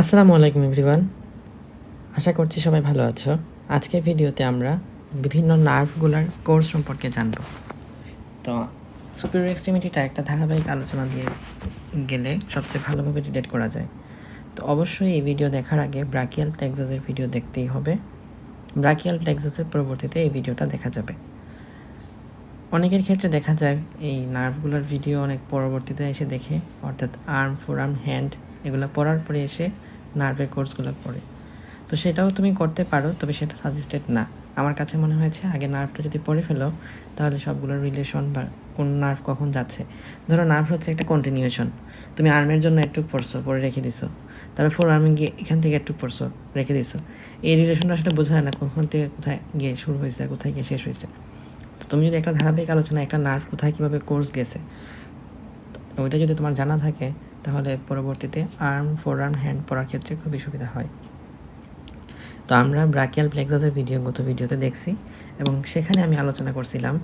আসসালামু আলাইকুম এভরিওয়ান। আশা করছি সবাই ভালো আছো। আজকের ভিডিওতে আমরা বিভিন্ন নার্ভগুলোর কোর্স সম্পর্কে জানব। তো সুপিরিয়র এক্সট্রিমিটিটা একটা ধারাবাহিক আলোচনা দিয়ে গেলে সবচেয়ে ভালোভাবে রিলেট করা যায়। তো অবশ্যই এই ভিডিও দেখার আগে ব্রাকিয়াল প্লেক্সাসের ভিডিও দেখতেই হবে। ব্রাকিয়াল প্লেক্সাসের পরবর্তীতে এই ভিডিওটা দেখা যাবে। অনেকের ক্ষেত্রে দেখা যায় এই নার্ভগুলোর ভিডিও অনেক পরবর্তীতে এসে দেখে, অর্থাৎ আর্ম, ফোরআর্ম, হ্যান্ড এগুলো পড়ার পরে এসে নার্ভের কোর্সগুলো পড়ে। তো সেটাও তুমি করতে পারো, তবে সেটা সাজেস্টেড না। আমার কাছে মনে হয়েছে আগে নার্ভটা যদি পড়ে ফেলো তাহলে সবগুলোর রিলেশন বা কোন নার্ভ কখন যাচ্ছে, ধরো নার্ভ হচ্ছে একটা কন্টিনিউশন, তুমি আর্মের জন্য একটু পড়ছো, পরে রেখে দিছো, তারপর ফোর আর্মে গিয়ে এখান থেকে একটু পড়ছো, রেখে দিছো। এই রিলেশনটা আসলে বোঝা যায় না কখন থেকে কোথায় গিয়ে শুরু হয়েছে, কোথায় গিয়ে শেষ হয়েছে। তো তুমি যদি একটা ধারাবাহিক আলোচনা একটা নার্ভ কোথায় কীভাবে কোর্স গেছে ওইটা যদি তোমার জানা থাকে তাহলে পরবর্তীতে আর্ম, ফোর আর্ম, হ্যান্ড পড়ার ক্ষেত্রে খুবই সুবিধা হয়। তো আমরা ব্রাকিয়াল প্লেক্সাসের গত ভিডিওতে দেখছি এবং সেখানে আমি আলোচনা করছিলাম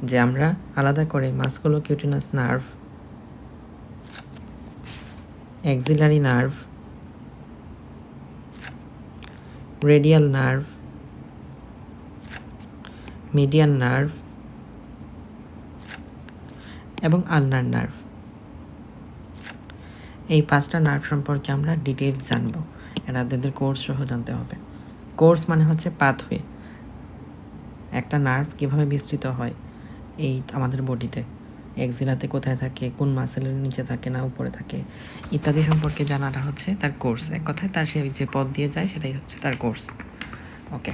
যে আমরা আলাদা করে musculocutaneous nerve, axillary nerve, radial nerve, median nerve এবং আলনার নার্ভ, এই 5টা নার্ভ সম্পর্কে আমরা ডিটেইলস জানব। এদের কোর্স সহ জানতে হবে। কোর্স মানে হচ্ছে পাথওয়ে, একটা নার্ভ কীভাবে বিস্তৃত হয় এই আমাদের বডিতে, এক্সিলাতে কোথায় থাকে, কোন মাসেলের নিচে থাকে না উপরে থাকে, ইত্যাদি সম্পর্কে জানাটা হচ্ছে তার কোর্স। এক কথায় তার সে যে পথ দিয়ে যায় সেটাই হচ্ছে তার কোর্স। ওকে,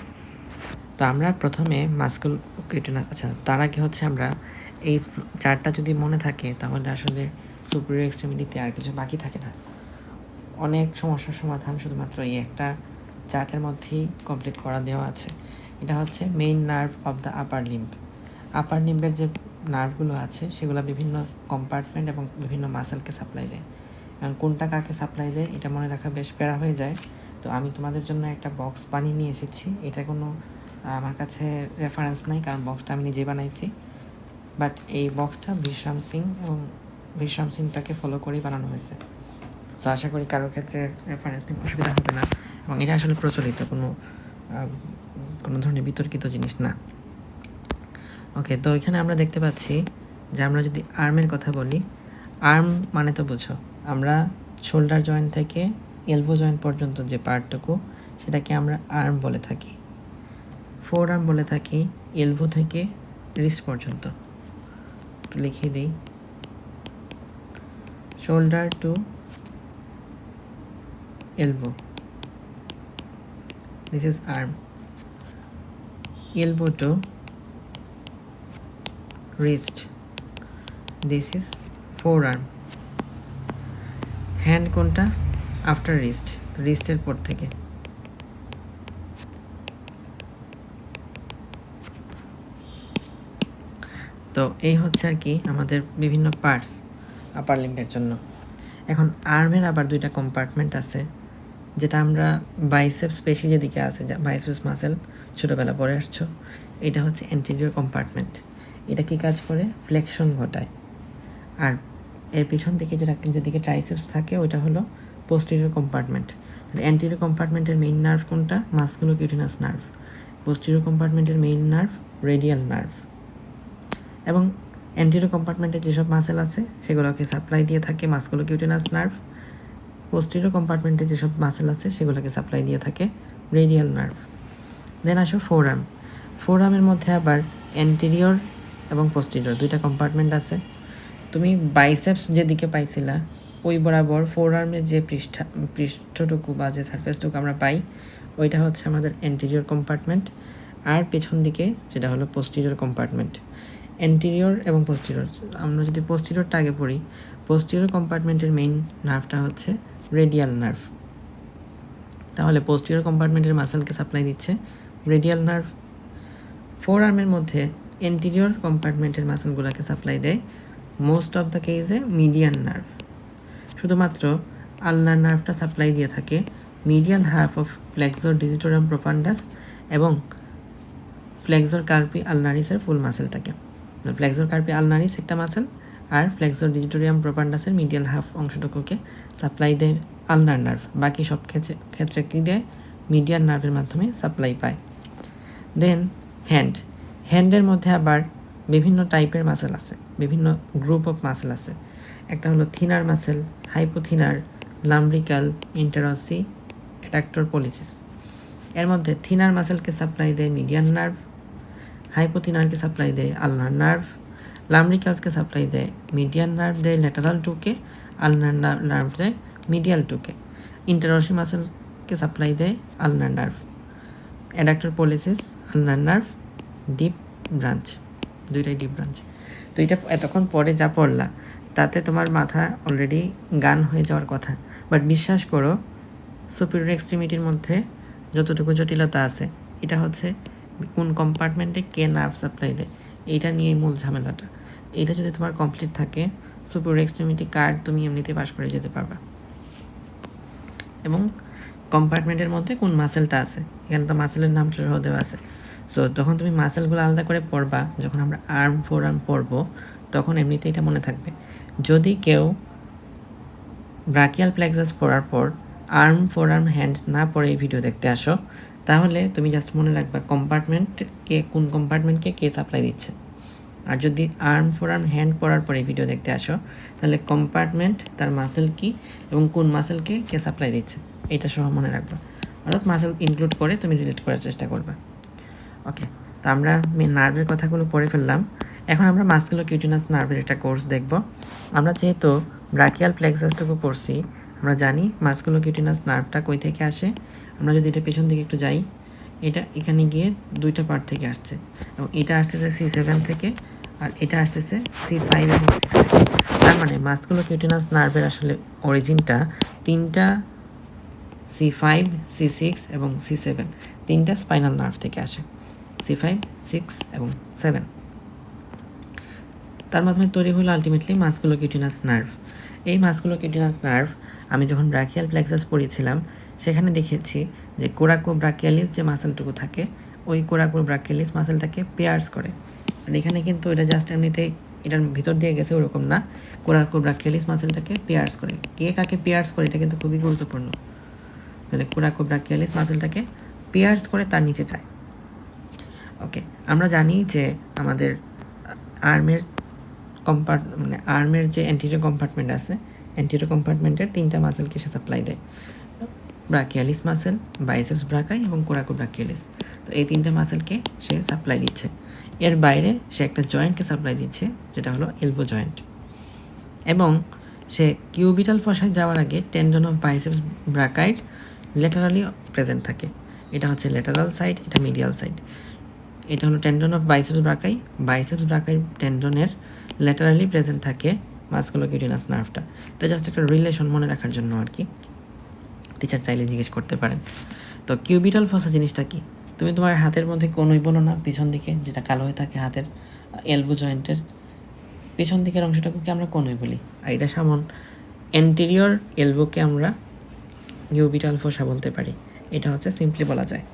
তো আমরা প্রথমে মাস্কুলোকিউটিনাস, আচ্ছা তার আগে হচ্ছে আমরা এই চারটা যদি মনে থাকে তাহলে আসলে সুপিরিয়র এক্সট্রিমিটিতে আর কিছু বাকি থাকে না। অনেক সমস্যার সমাধান শুধুমাত্র এই একটা চার্টের মধ্যেই কমপ্লিট করা দেওয়া আছে। এটা হচ্ছে main nerve of the upper limb. Upper লিম্বের যে নার্ভগুলো আছে সেগুলো বিভিন্ন কম্পার্টমেন্ট এবং বিভিন্ন মাসেলকে সাপ্লাই দেয়, এবং কোনটা কাকে সাপ্লাই দেয় এটা মনে রাখা বেশ প্যারা হয়ে যায়। তো আমি তোমাদের জন্য একটা বক্স বানিয়ে নিয়ে এসেছি। এটা কোনো আমার কাছে রেফারেন্স নাই, কারণ বক্সটা আমি নিজেই বানাইছি, বাট এই বক্সটা বিশ্রাম সিং এবং বিশ্রাম সিংটাকে ফলো করেই বানানো হয়েছে। সো আশা করি কারোর ক্ষেত্রে রেফারেন্স নিয়ে অসুবিধা হবে না, এবং এটা আসলে প্রচলিত কোনো ধরনের বিতর্কিত জিনিস না। ওকে, তো এখানে আমরা দেখতে পাচ্ছি যে আমরা যদি আর্মের কথা বলি, আর্ম মানে তো বুঝো, আমরা শোল্ডার জয়েন্ট থেকে এলবো জয়েন্ট পর্যন্ত যে পার্টটুকু সেটাকে আমরা আর্ম বলে থাকি। ফোর আর্ম বলে থাকি এলবো থেকে রিস্ট পর্যন্ত। একটু লিখে দিই, shoulder two elbow, this is arm. Elbow to wrist, this is forearm. Hand কোনটা? আফটার রিস্ট, রিস্টের পর থেকে। তো এই হচ্ছে আর কি আমাদের বিভিন্ন পার্টস আপার লিম্বের জন্য। এখন আর্মের আবার দুইটা কম্পার্টমেন্ট আছে, যেটা আমরা বাইসেপস পেশি যেদিকে আছে, বাইসেপস মাসেল ছোটোবেলা পরে আসছো, এটা হচ্ছে অ্যান্টেরিয়র কম্পার্টমেন্ট। এটা কি কাজ করে? ফ্লেকশন ঘটায়। আর এর পিছন থেকে যেদিকে ট্রাইসেপস থাকে ওইটা হলো পোস্টেরিয়র কম্পার্টমেন্ট। তাহলে অ্যান্টেরিয়র কম্পার্টমেন্টের মেইন নার্ভ কোনটা? Musculocutaneous nerve. পোস্টেরিয়র কম্পার্টমেন্টের মেইন নার্ভ রেডিয়াল নার্ভ। এবং অ্যান্টেরিয়র কম্পার্টমেন্টে যেসব মাসেল আছে সেগুলোকে সাপ্লাই দিয়ে থাকে মাস্কুলোকিউটিনাস নার্ভ। পোস্টেরিয়র কম্পার্টমেন্টে যেসব মাসেল আছে সেগুলোকে সাপ্লাই দিয়ে থাকে রেডিয়াল নার্ভ। দেন আসো ফোর আর্ম। ফোর আর্মের মধ্যে আবার অ্যান্টেরিয়র এবং পোস্টেরিয়র দুইটা কম্পার্টমেন্ট আছে। তুমি বাইসেপস যেদিকে পাইছিলা ওই বরাবর ফোর আর্মের যে পৃষ্ঠটুকু বা যে সারফেসটুকু আমরা পাই ওইটা হচ্ছে আমাদের অ্যান্টেরিয়র কম্পার্টমেন্ট, আর পেছন দিকে সেটা হলো পোস্টেরিয়র কম্পার্টমেন্ট। অ্যান্টেরিয়র এবং পোস্টেরিয়র, আমরা যদি পোস্টেরিয়রটা আগে পড়ি, পোস্টেরিয়র কম্পার্টমেন্টের মেইন নার্ভটা হচ্ছে রেডিয়াল নার্ভ। তাহলে পোস্টেরিয়র কম্পার্টমেন্টের মাসেলকে সাপ্লাই দিচ্ছে রেডিয়াল নার্ভ। ফোর আর্মের মধ্যে অ্যান্টেরিয়র কম্পার্টমেন্টের মাসেলগুলোকে সাপ্লাই দেয় মোস্ট অফ দ্য কেসে মিডিয়ান নার্ভ। শুধুমাত্র আলনার নার্ভটা সাপ্লাই দিয়ে থাকে medial half of flexor digitorum profundus এবং ফ্লেক্সর কার্পি আলনারিসের ফুল মাসেলটাকে। ফ্লেক্সর কার্পি আলনারিস একটা মাসেল, আর ফ্লেক্সর ডিজিটোরিয়াম প্রোফান্ডাসের মিডিয়াল হাফ অংশটুকুকে সাপ্লাই দেয় আলনার নার্ভ, বাকি সব ক্ষেত্রে কী দেয়, মিডিয়ান নার্ভের মাধ্যমে সাপ্লাই পায়। দেন হ্যান্ডের মধ্যে আবার বিভিন্ন টাইপের মাসেল আছে, বিভিন্ন গ্রুপ অফ মাসেল আছে। একটা হলো থিনার মাসেল, হাইপোথিনার, লাম্ব্রিকাল, ইন্টারসি, অ্যাডাক্টর পলিসিস। এর মধ্যে থিনার মাসেলকে সাপ্লাই দেয় মিডিয়ান নার্ভ, হাইপোথিনারকে সাপ্লাই দেয় আলনার নার্ভ, লাম্ব্রিকালসকে সাপ্লাই দেয় মিডিয়ান নার্ভ দেয় ল্যাটারাল টুকে, আলনার নার্ভ দেয় মিডিয়াল টুকে, ইন্টারসি মাসেলকে সাপ্লাই দেয় ulnar nerve, adductor pollicis ulnar nerve, deep branch, দুইটাই ডিপ ব্রাঞ্চ। তো এটা এতক্ষণ পরে যা পড়লা তাতে তোমার মাথা অলরেডি গান হয়ে যাওয়ার কথা, বাট বিশ্বাস করো সুপিরিয়র এক্সট্রিমিটির মধ্যে যতটুকু জটিলতা আছে এটা হচ্ছে কোন কম্পার্টমেন্টে কে নার্ভ সাপ্লাই দেয়, এইটা নিয়ে মূল ঝামেলাটা। এইটা যদি তোমার কমপ্লিট থাকে সুপিরিয়র এক্সট্রিমিটি কার্ড তুমি এমনিতে পাস করে যেতে পারবা। এবং কম্পার্টমেন্টের মধ্যে কোন মাসেলটা আছে, এখানে তো মাসেলের নাম সহ দেওয়া আছে। সো যখন তুমি মাসেলগুলো আলাদা করে পড়বা, যখন আমরা আর্ম ফোর আর্ম পড়বো তখন এমনিতে এটা মনে থাকবে। যদি কেউ ব্রাকিয়াল প্লেক্সাস পড়ার পর আর্ম ফোর আর্ম হ্যান্ড না পড়ে এই ভিডিও দেখতে আসো, তাহলে তুমি জাস্ট মনে রাখবা কম্পার্টমেন্টকে, কোন কম্পার্টমেন্টকে কে সাপ্লাই দিচ্ছে। আর যদি আর্ম ফোর আর্ম হ্যান্ড পড়ার পরে ভিডিও দেখতে আসো, তাহলে কম্পার্টমেন্ট, তার মাসেল কি এবং কোন মাসেলকে কে সাপ্লাই দিচ্ছে এটা সহ মনে রাখবা। অর্থাৎ মাসেল ইনক্লুড করে তুমি রিলেট করার চেষ্টা করবা। ওকে, তো আমরা নার্ভের কথাগুলো পড়ে ফেললাম। এখন আমরা মাসকুলোকিউটিনাস নার্ভের একটা কোর্স দেখব। আমরা যেহেতু ব্রাকিয়াল প্লেক্সাসটুকু পড়ছি, আমরা জানি মাসকুলোকিউটিনাস নার্ভটা কই থেকে আসে। আমরা যদি এটা পেছন দিকে একটু যাই, এটা এখানে গিয়ে দুইটা পার্ট থেকে আসছে, এবং এটা আসতেছে C7 থেকে আর এটা আসতেছে C5 এবং C6 থেকে। তার মানে মাসকুলোকিউটিনাস নার্ভের আসলে অরিজিনটা তিনটা C5, C6 এবং C7 তিনটা স্পাইনাল নার্ভ থেকে আসে, C5, 6 এবং 7। তার মাধ্যমে তৈরি হলো আলটিমেটলি মাসকুলোকিউটিনাস নার্ভ। এই মাসকুলোকিউটিনাস নার্ভ আমি যখন ব্রাকিয়াল প্লেক্সাস পড়েছিলাম সেখানে দেখেছি যে কোরাকো ব্রাকিয়ালিস যে মাসেলটুকু থাকে, ওই কোরাকো ব্রাকিয়ালিস মাসেলটাকে পেয়ার্স করে। আর এখানে কিন্তু এটা জাস্ট এমনিতে এটার ভিতর দিয়ে গেছে ওরকম না, কোরাকো ব্রাকিয়ালিস মাসেলটাকে পেয়ার্স করে। কে কাকে পেয়ার্স করে এটা কিন্তু খুবই গুরুত্বপূর্ণ। তাহলে কোরাকো ব্রাকিয়ালিস মাসেলটাকে পেয়ার্স করে তার নিচে যায়। ওকে, আমরা জানি যে আমাদের আর্মের আর্মের যে অ্যান্টিরিয়র কম্পার্টমেন্ট আছে, অ্যান্টিরিয়র কম্পার্টমেন্টের তিনটা মাসেলকে সে সাপ্লাই দেয়, ব্রাকিয়ালিস মাসেল, বাইসেপস ব্রাকাই এবং কোরাকো ব্রাকিয়ালিস। তো এই তিনটা মাসেলকে সে সাপ্লাই দিচ্ছে। এর বাইরে সে একটা জয়েন্টকে সাপ্লাই দিচ্ছে, যেটা হলো এলবো জয়েন্ট। এবং সে কিউবিটাল ফসায় যাওয়ার আগে tendon of biceps brachii laterally present থাকে। এটা হচ্ছে ল্যাটারাল সাইড, এটা মিডিয়াল সাইড। এটা হলো tendon of biceps brachii, biceps brachii টেন্ডনের ল্যাটারালি প্রেজেন্ট থাকে মাসকুলোকিউটিনাস নার্ভটা। এটা জাস্ট একটা রিলেশন মনে রাখার জন্য আর কি, টিচার চাইলে জিজ্ঞেস করতে পারেন। তো কিউবিটাল ফসা জিনিসটা কি? তুমি তোমার হাতের মধ্যে কোনোই বলো না, পিছন দিকে যেটা কালো হয়ে থাকে হাতের এলবো জয়েন্টের পিছন দিকের অংশটাকে আমরা কোনোই বলি। আর এটা সামন অ্যান্টেরিয়র এলবোকে আমরা কিউবিটাল ফসা বলতে পারি। এটা হচ্ছে সিম্পলি বলা যায়।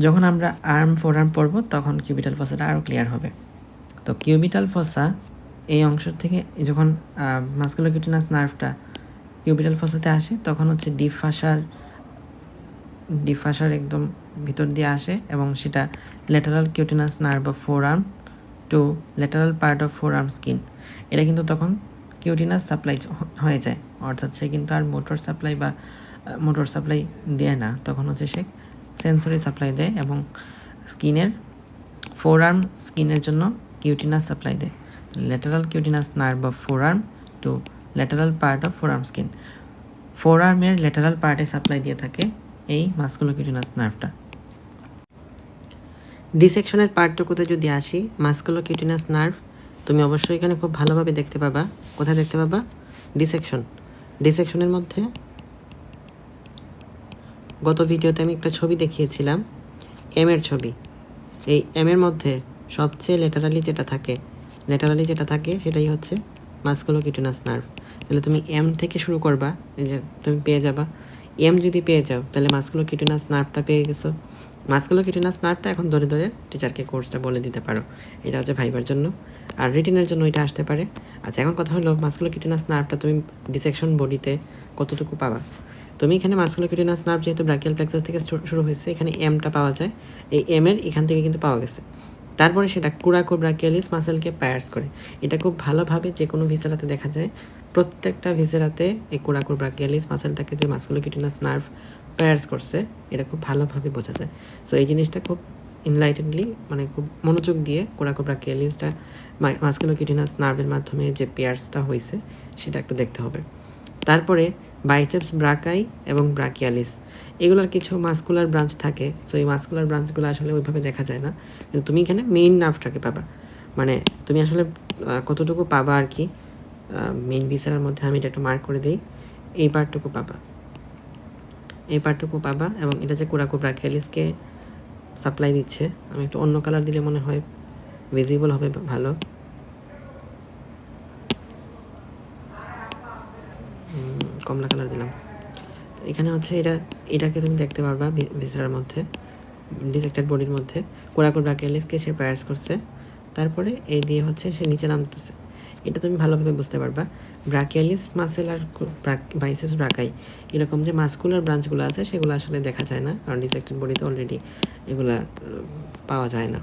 যখন আমরা আর্ম ফোর আর্ম পড়বো তখন কিউবিটাল ফসাটা আরও ক্লিয়ার হবে। তো কিউবিটাল ফসা এই অংশ থেকে যখন মাসকুলোকিউটিনাস নার্ভটা কিউবিটাল ফসাতে আসে তখন হচ্ছে ডিপ ফাসার একদম ভিতর দিয়ে আসে, এবং সেটা lateral cutaneous nerve of forearm to lateral part of forearm skin. এটা কিন্তু তখন কিউটিনাস সাপ্লাই হয়ে যায়, অর্থাৎ সে কিন্তু আর মোটর সাপ্লাই দেয় না, তখন হচ্ছে সে সেন্সরি সাপ্লাই দেয় এবং স্কিনের ফোর আর্ম স্কিনের জন্য কিউটিনাস সাপ্লাই দেয়। Lateral cutaneous nerve of forearm to lateral part of forearm skin. ফোর আর্মের ল্যাটারাল পার্টে সাপ্লাই দিয়ে থাকে এই মাসকুলোকিউটিনাস নার্ভটা। ডিসেকশনের পার্টটুকুতে যদি আসি, মাসকুলোকিউটিনাস নার্ভ তুমি অবশ্যই এখানে খুব ভালোভাবে দেখতে পাবা। কোথায় দেখতে পাবা? ডিসেকশনের মধ্যে গত ভিডিওতে আমি একটা ছবি দেখিয়েছিলাম, এমের ছবি। এই এমের মধ্যে সবচেয়ে ল্যাটারালি যেটা থাকে সেটাই হচ্ছে মাসকুলোকিউটিনাস নার্ভ। তাহলে তুমি এম থেকে শুরু করবা, এই যে তুমি পেয়ে যাবা এম। যদি পেয়ে যাও তাহলে মাসকুলোকিউটিনাস নার্ভটা পেয়ে গেছো। মাসকুলোকিউটিনাস নার্ভটা এখন ধরে ধরে টিচারকে কোর্সটা বলে দিতে পারো। এটা হচ্ছে ভাইবার জন্য। আর রিটিনের জন্য এটা আসতে পারে। আচ্ছা, এখন কথা হলো মাসকুলোকিউটেনাস নার্ভটা তুমি ডিসেকশন বডিতে কতটুকু পাবা। তুমি এখানে মাসকুলোকিউটেনাস নার্ভ যেহেতু ব্রাকিয়াল প্লেক্সাস থেকে শুরু হয়েছে, এখানে এমটা পাওয়া যায়, এই এমের এখান থেকে কিন্তু পাওয়া গেছে। তারপরে সেটা কোরাকোব্রাকিয়ালিস মাসেলকে পায়ার্স করে। এটা খুব ভালোভাবে যে কোনো ভিসেরাতে দেখা যায়, প্রত্যেকটা ভিসেরাতে এই কোরাকোব্রাকিয়ালিস মাসেলটাকে যে মাসকুলোকিউটেনাস নার্ভ পায়ার্স করছে এটা খুব ভালোভাবে বোঝা যায়। সো এই জিনিসটা খুব ইনলাইটেডলি মানে খুব মনোযোগ দিয়ে কোরাকোব্রাকিয়ালিসটা মাসকুলোকিউটেনাস নার্ভের মাধ্যমে যে পেয়ার্সটা হয়েছে সেটা একটু দেখতে হবে। তারপরে বাইসেপস ব্রাকাই এবং ব্রাকিয়ালিস, এগুলোর কিছু মাসকুলার ব্রাঞ্চ থাকে। সো এই মাসকুলার ব্রাঞ্চগুলো আসলে ওইভাবে দেখা যায় না, কিন্তু তুমি এখানে মেইন নার্ভটাকে পাবা। মানে তুমি আসলে কতটুকু পাবা আর কি, মেইন ভিসেরার মধ্যে আমি এটা একটু মার্ক করে দিই, এই পার্টটুকু পাবা, এই পার্টটুকু পাবা। এবং এটা যে কোরাকোব্রাকিয়ালিসকে সাপ্লাই দিচ্ছে, আমি একটু অন্য কালার দিলে মনে হয় ভিজিবল হবে ভালো। কমলা কালার দিলাম। তো এখানে হচ্ছে এটাকে তুমি দেখতে পারবা ভিসেরার মধ্যে, ডিসেক্টেড বডির মধ্যে কোরাকোব্রাকিয়ালিসকে সে পায়ার্স করছে। তারপরে এই দিয়ে হচ্ছে সে নিচে নামতেছে, এটা তুমি ভালোভাবে বুঝতে পারবা। ব্রাকিয়ালিস মাসেল আর বাইসেপস ব্রাকাই এরকম যে মাসকুলার ব্রাঞ্চগুলো আছে সেগুলো আসলে দেখা যায় না, কারণ ডিসেক্টেড বডিতে অলরেডি এগুলা পাওয়া যায় না।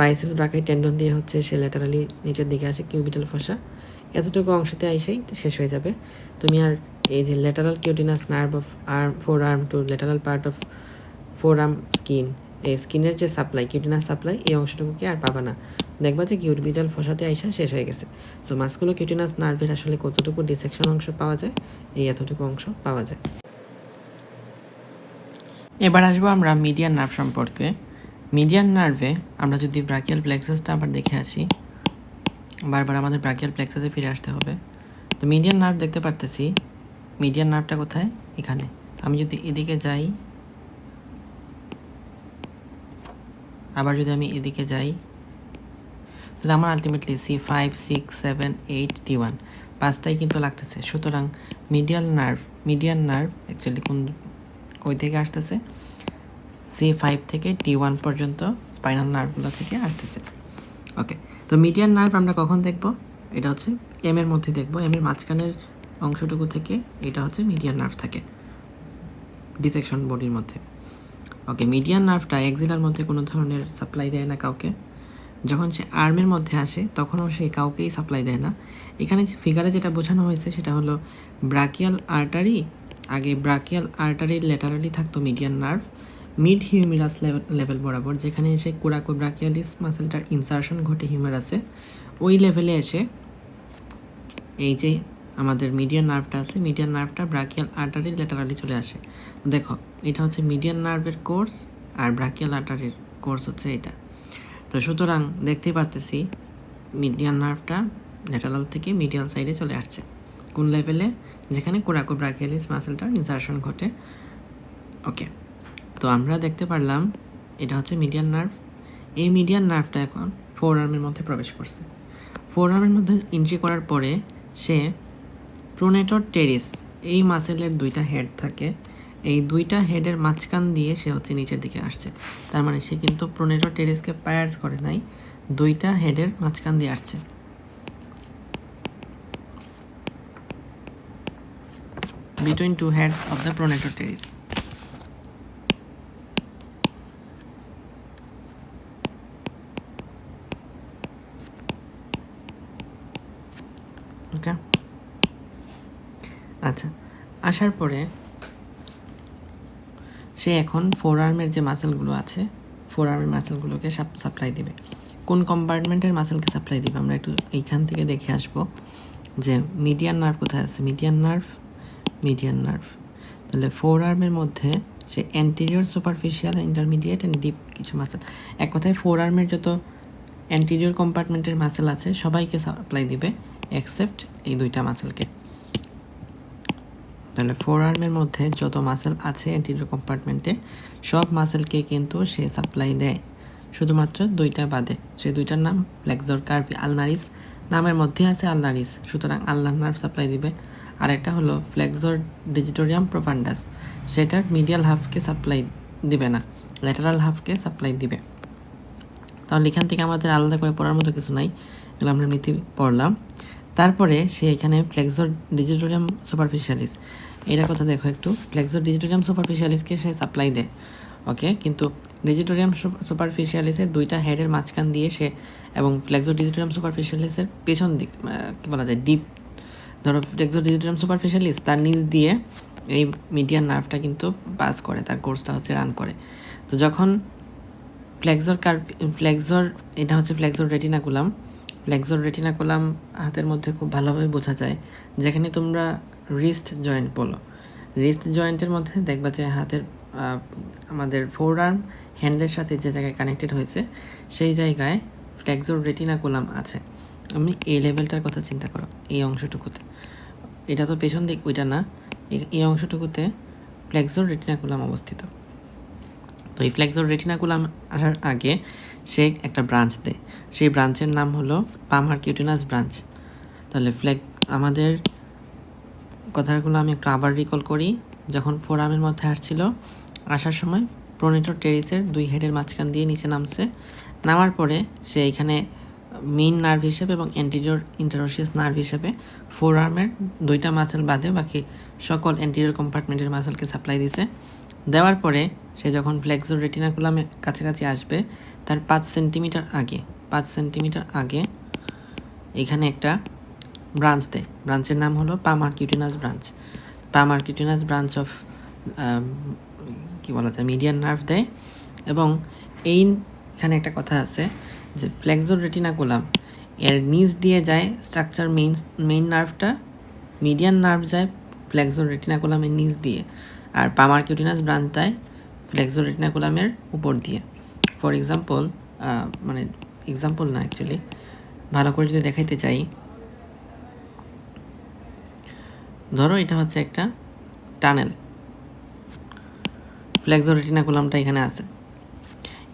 বাইসেপস ব্রাকাই টেন্ডন দিয়ে হচ্ছে সে ল্যাটারালি নিচের দিকে আসে, কিউবিটাল ফসা এতটুকু অংশতে আইসেই শেষ হয়ে যাবে। তুমি আর এই যে lateral cutaneous nerve of arm, forearm to lateral part of forearm skin, এই স্কিনের যে সাপ্লাই, কিউটিনাস সাপ্লাই, এই অংশটুকুকে আর পাবা না। দেখবা যে কিউবিটাল ফসাতে আইসা শেষ হয়ে গেছে। সো মাসকুলোকিউটেনাস নার্ভের আসলে কতটুকু ডিসেকশন অংশ পাওয়া যায়, এই এতটুকু অংশ পাওয়া যায়। এবার আসবো আমরা মিডিয়ান নার্ভ সম্পর্কে। মিডিয়ান নার্ভে আমরা যদি ব্রাকিয়াল প্লেক্সাসটা আবার দেখে আসি, বারবার আমাদের ব্রাকিয়াল প্লেক্সাসে ফিরে আসতে হবে। তো মিডিয়ান নার্ভ দেখতে পারতেছি, মিডিয়ান নার্ভটা কোথায়, এখানে। আমি যদি এদিকে যাই, আবার যদি আমি এদিকে যাই, তাহলে আমার আলটিমেটলি C5, 6, 7, 8, T1 পাঁচটাই কিন্তু লাগতেছে। সুতরাং মিডিয়ান নার্ভ অ্যাকচুয়ালি কই থেকে আসতেছে, C5 থেকে T1 পর্যন্ত স্পাইনাল নার্ভগুলো থেকে আসতেছে। ওকে, তো মিডিয়ান নার্ভ আমরা কখন দেখব, এটা হচ্ছে এম এর মধ্যে দেখব, এম এর মাঝখানের অংশটুকু থেকে এটা হচ্ছে মিডিয়ান নার্ভ থাকে ডিসেকশন বডির মধ্যে। ওকে, মিডিয়ান নার্ভটা এক্সিলার মধ্যে কোনো ধরনের সাপ্লাই দেয় না কাউকে। যখন সে আর্মের মধ্যে আসে তখনও সে কাউকেই সাপ্লাই দেয় না। এখানে যে ফিগারে যেটা বোঝানো হয়েছে সেটা হলো ব্রাকিয়াল আর্টারি, আগে ব্রাকিয়াল আর্টারির ল্যাটারালি থাকতো median nerve, mid humerus level বরাবর, যেখানে এসে কোরাকোব্রাকিয়ালিস মাসেলটার ইনসারশন ঘটে হিউমেরাসে, ওই লেভেলে এসে এই যে আমাদের মিডিয়ান নার্ভটা আছে, মিডিয়ান নার্ভটা ব্রাকিয়াল আর্টারির ল্যাটারালি চলে আসে। দেখো, এটা হচ্ছে মিডিয়ান নার্ভের কোর্স আর ব্রাকিয়াল আর্টারির কোর্স হচ্ছে এটা। তো সুতরাং দেখতেই পারতেছি মিডিয়ান নার্ভটা ল্যাটারাল থেকে মিডিয়াল সাইডে চলে আসছে, কোন লেভেলে, যেখানে কোরাকোব্রাকিয়ালিস মাসেলটার ইনসারশন ঘটে। ওকে, তো আমরা দেখতে পারলাম এটা হচ্ছে মিডিয়ান নার্ভ। এই মিডিয়ান নার্ভটা এখন ফোর আর্মের মধ্যে প্রবেশ করছে। ফোর আর্মের মধ্যে এন্ট্রি করার পরে সে প্রোনেটর টেরিস, এই মাসেলের দুইটা হেড থাকে, এই দুইটা হেডের মাঝখান দিয়ে সে হচ্ছে নিচের দিকে আসছে। তার মানে সে কিন্তু প্রোনেটর টেরিসকে পায়ার্স করে নাই, দুইটা হেডের মাঝখান দিয়ে আসছে। Between two heads of the pronator teres. Okay, আচ্ছা, আসার পরে সে এখন ফোর আর্মের যে মাসেলগুলো আছে, ফোর আর্মের মাসেলগুলোকে সাপ্লাই দিবে। কোন কম্পার্টমেন্টের মাসেলকে সাপ্লাই দিবে আমরা একটু এইখান থেকে দেখে আসবো যে মিডিয়ান নার্ভ কোথায় আছে। মিডিয়ান নার্ভ তাহলে ফোর আর্মের মধ্যে সে anterior, superficial, intermediate and deep কিছু মাসেল, এক কথায় ফোর আর্মের যত অ্যান্টেরিয়র কম্পার্টমেন্টের মাসেল আছে সবাইকে সাপ্লাই দিবে এক্সেপ্ট এই দুইটা মাসেলকে। তাহলে ফোর আর্মের মধ্যে যত মাসেল আছে অ্যান্টেরিয়র কম্পার্টমেন্টে সব মাসেলকে কিন্তু সে সাপ্লাই দেয়, শুধুমাত্র দুইটা বাদে। সে দুইটার নাম ফ্লেক্সর কার্ভি আলনারিস, নামের মধ্যে আছে আলনারিস, সুতরাং আলনার নার্ভ সাপ্লাই দিবে। আর একটা হলো ফ্লেক্সর ডিজিটোরিয়াম প্রোফান্ডাস, সেটার মিডিয়াল হাফকে সাপ্লাই দিবে না, ল্যাটারাল হাফকে সাপ্লাই দিবে। তাহলে এখান থেকে আমাদের আলাদা করে পড়ার মতো কিছু নাই। এগুলো আমরা এমনিতে পড়লাম। তারপরে সে এখানে ফ্লেক্সর ডিজিটোরিয়াম সুপারফিশিয়ালিস, এটা কথা দেখো একটু। ফ্লেক্সর ডিজিটোরিয়াম সুপারফিশিয়ালিসকে সে সাপ্লাই দেয়, ওকে। কিন্তু ডিজিটোরিয়াম সুপারফিশিয়ালিসের দুইটা হেডের মাঝখান দিয়ে সে, এবং ফ্লেক্সর ডিজিটোরিয়াম সুপারফিশিয়ালিসের পেছন দিক, কী বলা যায়, ডিপ, ধরো ফ্লেক্সর ডিজিটোরিয়াম সুপারফিশিয়ালিস তার নিচ দিয়ে এই মিডিয়ান নার্ভটা কিন্তু পাস করে, তার কোর্সটা হচ্ছে রান করে। তো যখন ফ্লেক্সর এটা হচ্ছে ফ্লেক্সর রেটিনাকুলাম। ফ্লেক্সর রেটিনাকুলাম হাতের মধ্যে খুব ভালোভাবে বোঝা যায়, যেখানে তোমরা রিস্ট জয়েন্ট বলো, রিস্ট জয়েন্টের মধ্যে দেখবা যে হাতের আমাদের ফোর আর্ম হ্যান্ডের সাথে যে জায়গায় কানেক্টেড হয়েছে সেই জায়গায় ফ্লেক্সর রেটিনাকুলাম আছে। আমি এই লেভেলটার কথা চিন্তা করো, এই অংশটুকুতে, এটা তো পেছন দিক, ওইটা না, এই অংশটুকুতে ফ্লেক্সর রেটিনাকুলাম অবস্থিত। তো এই ফ্লেক্সর রেটিনাকুলাম আসার আগে সে একটা ব্রাঞ্চ দেয়, সেই ব্রাঞ্চের নাম হলো পামার কিউটিনাস ব্রাঞ্চ। তাহলে আমাদের কথাগুলো আমি একটু আবার রিকল করি। যখন ফোরামের মধ্যে আসছিল, আসার সময় প্রোনেটর টেরিসের দুই হেডের মাঝখান দিয়ে নিচে নামছে, নামার পরে সে এখানে মেইন নার্ভ হিসেবে এবং অ্যান্টিরিয়র ইন্টারোসিয়াস নার্ভ হিসেবে ফোর আর্মের দুইটা মাসেল বাদে বাকি সকল অ্যান্টিরিয়র কম্পার্টমেন্টের মাসেলকে সাপ্লাই দিছে। দেওয়ার পরে সে যখন ফ্লেক্সর রেটিনাকুলামের কাছাকাছি আসবে, তার 5 সেন্টিমিটার আগে এখানে একটা ব্রাঞ্চ দেয়, ব্রাঞ্চের নাম হলো palmar cutaneous branch. Palmar cutaneous branch of কী বলা যায়, মিডিয়ান নার্ভ দেয়। এবং এইখানে একটা কথা আছে যে ফ্লেক্সর রেটিনাকুলাম এর নিচ দিয়ে যায় স্ট্রাকচার মেইন নার্ভটা, মিডিয়ান নার্ভ যায় ফ্লেক্সর রেটিনাকুলামের নিচ দিয়ে, আর পামার কিউটিনাস ব্রাঞ্চ দেয় ফ্লেক্সর রেটিনাকুলামের উপর দিয়ে। ফর এক্সাম্পল, মানে এক্সাম্পল না, অ্যাকচুয়ালি ভালো করে যদি দেখাইতে চাই, ধরো এটা হচ্ছে একটা টানেল, ফ্লেক্সর রেটিনাকুলামটা এখানে আছে,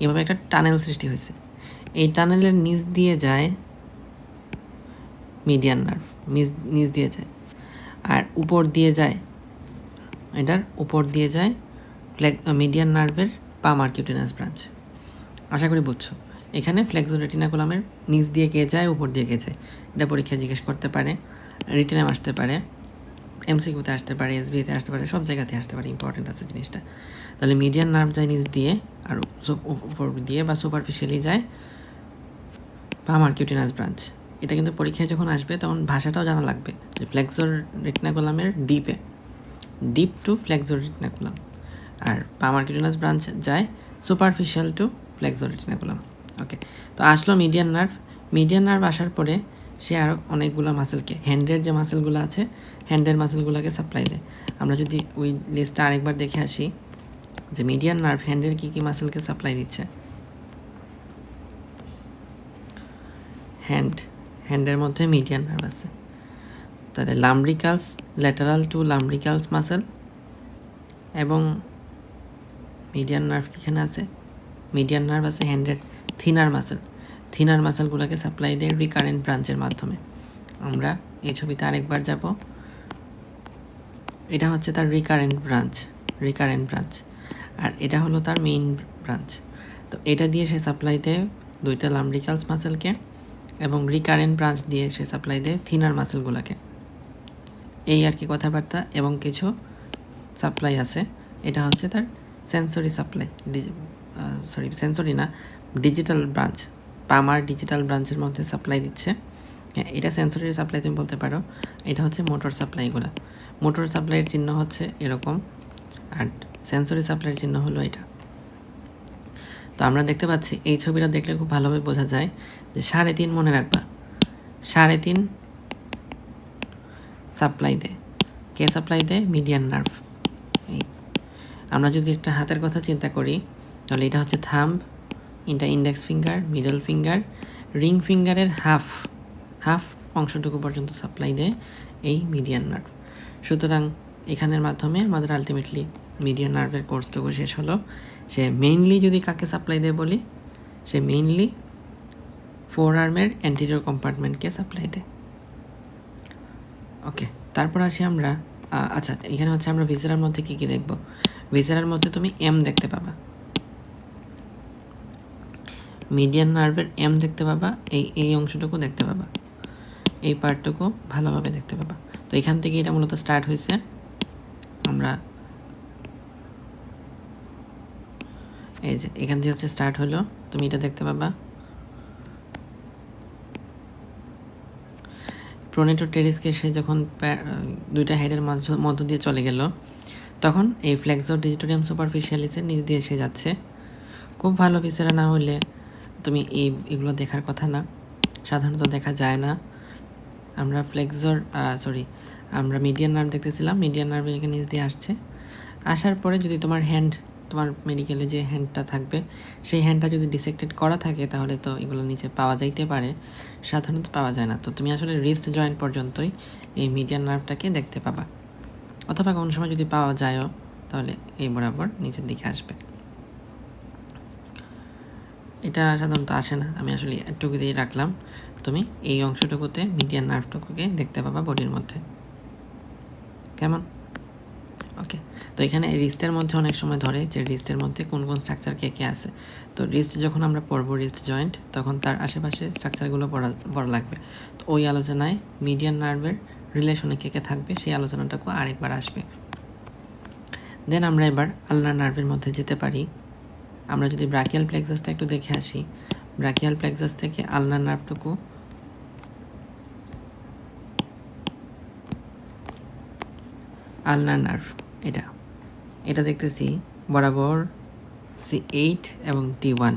এভাবে একটা টানেল সৃষ্টি হয়েছে। এই টানেলের নিচ দিয়ে যায় মিডিয়ান নার্ভ, নিচ দিয়ে যায়, আর উপর দিয়ে যায়, এটার উপর দিয়ে যায় মিডিয়ান নার্ভের পামার কিউটিনাস ব্রাঞ্চ। আশা করি বুঝছো। এখানে ফ্লেক্সর রেটিনাকুলামের নিচ দিয়ে কে যায়, উপর দিয়ে কে যায়, এটা পরীক্ষায় জিজ্ঞেস করতে পারে, রিটেনে আসতে পারে, এমসিকিউতে আসতে পারে, এসবিতে আসতে পারে, সব জায়গাতে আসতে পারে, ইম্পর্টেন্ট আছে জিনিসটা। তাহলে মিডিয়ান নার্ভ যায় নিচ দিয়ে, আর উপর দিয়ে বা সুপারফিশিয়ালি যায় পামার কিউটিনাস ব্রাঞ্চ। এটা কিন্তু পরীক্ষায় যখন আসবে তখন ভাষাটাও জানা লাগবে যে ফ্লেক্সর রেটিনাকুলামের ডিপ টু ফ্লেক্সর রেটিনাকুলাম, আর পামার কিউটিনাস ব্রাঞ্চ যায় superficial to flexor retinaculum. Okay, তো আসলো মিডিয়ান নার্ভ আসার পরে সে আরও অনেকগুলো মাসেলকে, হ্যান্ডের যে মাসেলগুলো আছে হ্যান্ডের মাসেলগুলোকে সাপ্লাই দেয়। আমরা যদি ওই লিস্টটা আরেকবার দেখে আসি যে মিডিয়ান নার্ভ হ্যান্ডের কী কী মাসেলকে সাপ্লাই দিচ্ছে। হ্যান্ডের মধ্যে মিডিয়ান নার্ভ আছে, তাহলে লাম্ব্রিকালস, ল্যাটারাল টু লাম্ব্রিকালস মাসেল, এবং মিডিয়ান নার্ভ এখানে আছে, মিডিয়ান নার্ভ আছে হ্যান্ডের থিনার মাসেলগুলোকে সাপ্লাই দেয় রিকারেন্ট ব্রাঞ্চের মাধ্যমে। আমরা এই ছবিতে আরেকবার যাব, এটা হচ্ছে তার রিকারেন্ট ব্রাঞ্চ, আর এটা হলো তার মেইন ব্রাঞ্চ। তো এটা দিয়ে সে সাপ্লাই দেয় দুইটা লাম্ব্রিকালস মাসেলকে, এবং রিকারেন্ট ব্রাঞ্চ দিয়ে সে সাপ্লাই দেয় থিনার মাসেলগুলোকে। এই আর কি কথাবার্তা, এবং কিছু সাপ্লাই আছে, এটা হচ্ছে তার sensory supply, digital branch, পামার digital ব্রাঞ্চের মধ্যে সাপ্লাই দিচ্ছে। হ্যাঁ, এটা সেন্সরি সাপ্লাই তুমি বলতে পারো, এটা হচ্ছে মোটর সাপ্লাইগুলো। মোটর সাপ্লাইয়ের চিহ্ন হচ্ছে এরকম, আর সেন্সরি সাপ্লাইয়ের চিহ্ন হলো এটা। তো আমরা দেখতে পাচ্ছি, এই ছবিটা দেখলে খুব ভালোভাবে বোঝা যায় যে 3.5 মনে রাখবা, 3.5 সাপ্লাই দেয়। কে সাপ্লাই দেয়? Median nerve. এই আমরা যদি একটা হাতের কথা চিন্তা করি, তাহলে এটা হচ্ছে থাম্ব, এটা index finger, middle finger, ring ফিঙ্গারের হাফ অংশটুকু পর্যন্ত সাপ্লাই দেয় এই মিডিয়ান নার্ভ। সুতরাং এখানের মাধ্যমে আমাদের আলটিমেটলি মিডিয়ান নার্ভের কোর্সটুকু শেষ হলো। সে মেইনলি যদি কাকে সাপ্লাই দেয় বলি, সে মেইনলি ফোর আর্মের অ্যান্টিরিয়র কম্পার্টমেন্টকে সাপ্লাই দেয়। ওকে, তারপর আসি আমরা, আচ্ছা এখানে হচ্ছে আমরা ভিসেরার মধ্যে কী কী দেখব। ভিসেরার মধ্যে তুমি এম দেখতে পাবা, মিডিয়ান নার্ভের এম দেখতে পাবা, এই অংশটুকু দেখতে পাবা, এই পার্টটুকু ভালোভাবে দেখতে পাবা। তো এখান থেকে এটা মূলত স্টার্ট হয়েছে। আমরা এই যে এখান থেকে হচ্ছে স্টার্ট হলো, তুমি এটা দেখতে পাবা। প্রোনেটোর টেরিসকে সে যখন দুইটা হেডের মধ্য দিয়ে চলে গেল, তখন এই ফ্লেক্সর ডিজিটোরিয়াম সুপারফিশিয়ালিসের নিচ দিয়ে এসে যাচ্ছে। খুব ভালো ভিসেরা না হলে তুমি এগুলো দেখার কথা না, সাধারণত দেখা যায় না। আমরা আমরা মিডিয়ান নার্ভ দেখতেছিলাম, মিডিয়ান নার্ভ এখানে নিচ দিয়ে আসছে। আসার পরে যদি তোমার তোমার মেডিকেলে যে হ্যান্ডটা থাকবে, সেই হ্যান্ডটা যদি ডিসেক্টেড করা থাকে তাহলে তো এগুলো নিচে পাওয়া যাইতে পারে, সাধারণত পাওয়া যায় না। তো তুমি আসলে রিস্ট জয়েন্ট পর্যন্তই এই মিডিয়ান নার্ভটাকে দেখতে পাবা, অথবা কোনো সময় যদি পাওয়া যায়ও তাহলে এই বরাবর নিচের দিকে আসবে। এটা সাধারণত আসে না, আমি আসলে একটুকু দিয়ে রাখলাম। তুমি এই অংশটুকুতে মিডিয়ান নার্ভটুকুকে দেখতে পাবা বডির মধ্যে। কেমন? ওকে। তো এখানে রিস্টের মধ্যে অনেক সময় ধরে যে রিস্টের মধ্যে কোন কোন স্ট্রাকচার কে কে আছে। তো রিস্ট যখন আমরা পড়বো, রিস্ট জয়েন্ট, তখন তার আশেপাশে স্ট্রাকচারগুলো পড়া লাগবে। তো ওই আলোচনায় মিডিয়ান নার্ভের রিলেশনে কে কে থাকবে সেই আলোচনাটাকে আরেকবার আসবে। দেন আমরা এবার আলনার নার্ভের মধ্যে যেতে পারি। আমরা যদি ব্রাকিয়াল প্লেক্সাসটা একটু দেখে আসি, ব্রাকিয়াল প্লেক্সাস থেকে আলনার নার্ভটুকু আলনার নার্ভ, এটা দেখতেছি বরাবর C8 এবং T1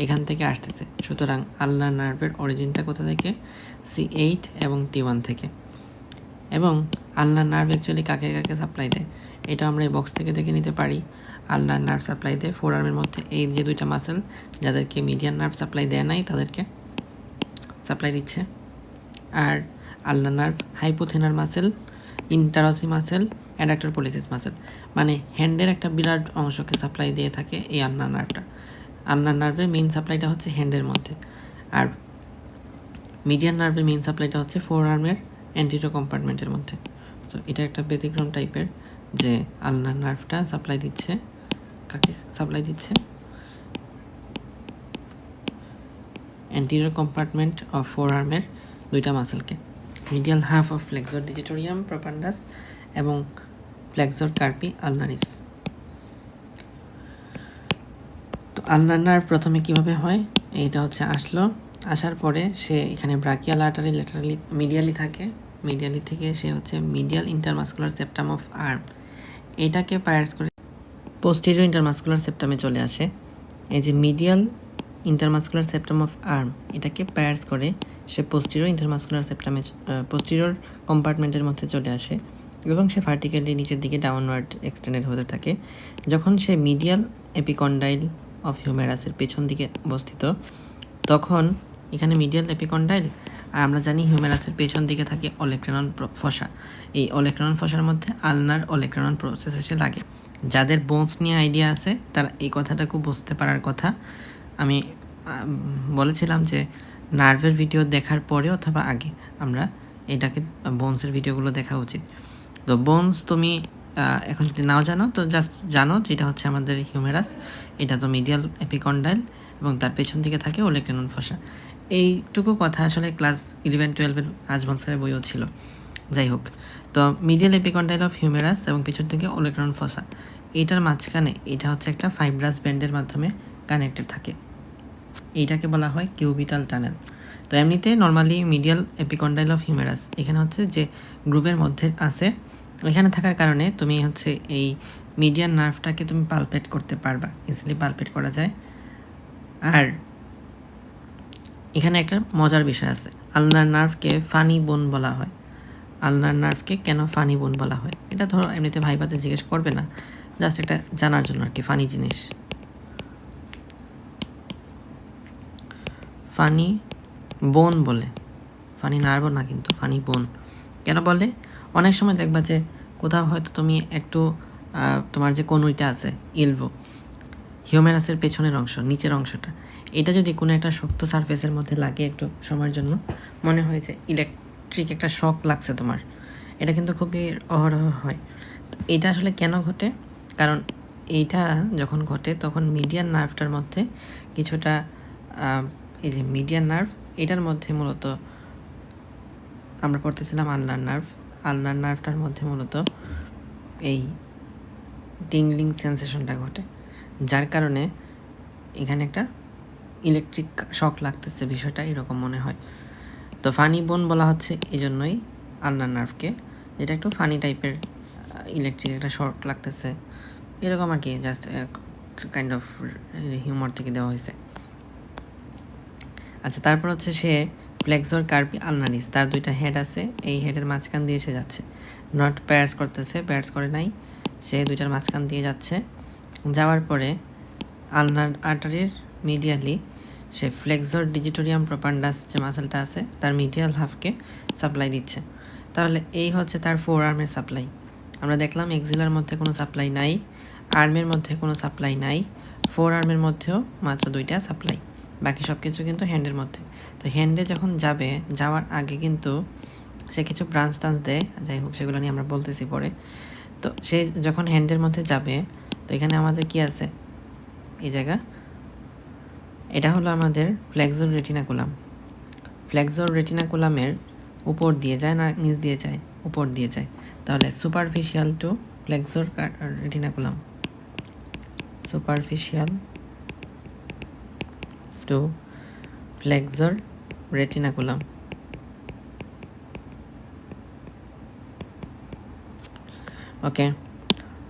এখান থেকে আসতেছে। সুতরাং আলনার নার্ভের অরিজিনটা কোথা থেকে? C8 এবং T1 থেকে। এবং আলনার নার্ভ অ্যাকচুয়ালি কাকে কাকে সাপ্লাই দেয় এটা আমরা এই বক্স থেকে দেখে নিতে পারি। আলনার নার্ভ সাপ্লাই দেয় ফোর আর্মের মধ্যে এই যে দুইটা মাসেল, যাদেরকে মিডিয়ান নার্ভ সাপ্লাই দেয় নাই তাদেরকে সাপ্লাই দিচ্ছে। আর ulnar nerve hypothenar muscle, interossei muscle, adductor pollicis muscle, মানে হ্যান্ডের একটা বিরাট অংশকে সাপ্লাই দিয়ে থাকে এই আলনার নার্ভটা। আলনার নার্ভের মেইন সাপ্লাইটা হচ্ছে হ্যান্ডের মধ্যে, আর মিডিয়ান নার্ভের মেইন সাপ্লাইটা হচ্ছে ফোর আর্মের অ্যান্টিরো কম্পার্টমেন্টের মধ্যে। তো এটা একটা ব্যতিক্রম টাইপের যে আলনার নার্ভটা সাপ্লাই দিচ্ছে, কাকে সাপ্লাই দিচ্ছে? অ্যান্টিরিয়র কম্পার্টমেন্ট অফ ফোর আর্মের দুইটা মাসেলকে, মিডিয়াল হাফ অফ ফ্লেক্সর ডিজিটোরিয়াম প্রপান্ডাস এবং ফ্লেক্সর কার্পি আলনারিস। তো আলনার নার্ভ প্রথমে কিভাবে হয়? এইটা হচ্ছে আসার পরে সে এখানে ব্রাকিয়াল আর্টারি ল্যাটারালি মিডিয়ালি থাকে, মিডিয়ালি থেকে সে হচ্ছে medial intermuscular septum of arm, এটাকে পায়ার্স করে পোস্টেরিয়র ইন্টারমাসকুলার সেপ্টামে চলে আসে। এই যে medial intermuscular septum of arm, এটাকে পায়ার্স করে সে পোস্টেরিয়র ইন্টারমাসকুলার সেপ্টামে পোস্টেরিয়র কম্পার্টমেন্টের মধ্যে চলে আসে এবং সে ভার্টিক্যালি নিচের দিকে ডাউনওয়ার্ড এক্সটেন্ডেড হতে থাকে। যখন সে মিডিয়াল এপিকন্ডাইল অফ হিউমেরাসের পেছন দিকে অবস্থিত, তখন এখানে মিডিয়াল এপিকন্ডাইল, আর আমরা জানি হিউমেরাসের পেছন দিকে থাকে অলেক্রানন ফসা। এই অলেক্রানন ফসার মধ্যে আলনার অলেক্রানন প্রসেস এসে লাগে। যাদের বোনস নিয়ে আইডিয়া আছে তারা এই কথাটাকে বুঝতে পারার কথা। আমি বলেছিলাম যে নার্ভের ভিডিও দেখার পরে অথবা আগে আমরা এটাকে বোনসের ভিডিওগুলো দেখা উচিত। তো বোনস তুমি এখন যদি নাও জানো তো জাস্ট জানো যে এটা হচ্ছে আমাদের হিউমেরাস, এটা তো মিডিয়াল এপিকন্ডাইল এবং তার পেছন দিকে থাকে ওলেক্রানন ফসা। এইটুকু কথা আসলে ক্লাস 11-12-এর আজমল স্যারের বইও ছিল। যাই হোক, তো মিডিয়াল এপিকন্ডাইল অফ হিউমেরাস এবং পেছন দিকে ওলেক্রানন ফসা, এইটার মাঝখানে এটা হচ্ছে একটা ফাইব্রাস ব্যান্ডের মাধ্যমে কানেক্টেড থাকে, এইটাকে বলা হয় কিউবিটাল টানেল। তো এমনিতে normally medial epicondyle of humerus এখানে হচ্ছে যে গ্রুপের মধ্যে আছে, এখানে থাকার কারণে তুমি হচ্ছে এই মিডিয়ান নার্ভটাকে তুমি পালপেট করতে পারবা, ইজিলি পালপেট করা যায়। আর এখানে একটা মজার বিষয় আছে, আলনার নার্ভকে ফানি বোন বলা হয়। আলনার নার্ভকে কেন ফানি বোন বলা হয় এটা ধরো এমনিতে ভাইবাতে জিজ্ঞেস করবে না, জাস্ট একটা জানার জন্য আর কি, ফানি জিনিস। ফানি বোন বলে, ফানি নার্ভও না কিন্তু ফানি বোন কেন বলে? অনেক সময় দেখবা যে কোথাও হয়তো তুমি একটু তোমার যে কনুইটা আছে ইলভো, হিউমেরাসের পেছনের অংশ, নিচের অংশটা, এটা যদি কোনো একটা শক্ত সারফেসের মধ্যে লাগে একটু সময়ের জন্য, মনে হয় যে ইলেকট্রিক একটা শক লাগছে তোমার, এটা কিন্তু খুবই অহরহ হয়। তো এটা আসলে কেন ঘটে? কারণ এইটা যখন ঘটে তখন মিডিয়ান নার্ভটার মধ্যে কিছুটা এই যে মিডিয়ান নার্ভ, এটার মধ্যে মূলত আমরা পড়তেছিলাম আলনার নার্ভ। আলনার নার্ভটার মধ্যে মূলত এই টিংলিং সেন্সেশনটা ঘটে, যার কারণে এখানে একটা ইলেকট্রিক শক লাগতেছে, বিষয়টা এরকম মনে হয়। তো ফানি বোন বলা হচ্ছে এই জন্যই আলনার নার্ভকে, যেটা একটু ফানি টাইপের ইলেকট্রিক একটা শক লাগতেছে এরকম আর কি, জাস্ট কাইন্ড অফ হিউমার থেকে দেওয়া হয়েছে। আচ্ছা, তারপর হচ্ছে সে ফ্লেক্সর কার্পি আলনারিস, তার দুইটা হেড আছে, এই হেডের মাঝখান দিয়ে সে যাচ্ছে, নট প্যারাস করতেছে, প্যারাস করে নাই, সে দুইটার মাঝখান দিয়ে যাচ্ছে। যাওয়ার পরে আলনার আর্টারির মিডিয়ালি সে ফ্লেক্সর ডিজিটোরিয়াম প্রপান্ডাস যে মাসেলটা আছে তার মিডিয়াল হাফকে সাপ্লাই দিচ্ছে। তাহলে এই হচ্ছে তার ফোর আর্মের সাপ্লাই। আমরা দেখলাম এক্সিলার মধ্যে কোনো সাপ্লাই নাই, আর্মের মধ্যে কোনো সাপ্লাই নাই, ফোর আর্মের মধ্যেও মাত্র দুইটা সাপ্লাই, বাকি সব কিছু কিন্তু হ্যান্ডের মধ্যে। তো হ্যান্ডে যখন যাবে, যাওয়ার আগে কিন্তু সে কিছু ব্রাঞ্চ টাঞ্চ দেয়, যাই হোক সেগুলো নিয়ে আমরা বলতেছি পরে। তো সে যখন হ্যান্ডের মধ্যে যাবে, তো এখানে আমাদের কি আছে, এই জায়গা, এটা হলো আমাদের ফ্লেক্সর রেটিনাকুলাম। ফ্লেক্সর রেটিনাকুলামের উপর দিয়ে যায় না নিচ দিয়ে যায়? উপর দিয়ে যায়। তাহলে superficial to flexor retinaculum, superficial to flexor retinaculum. Okay,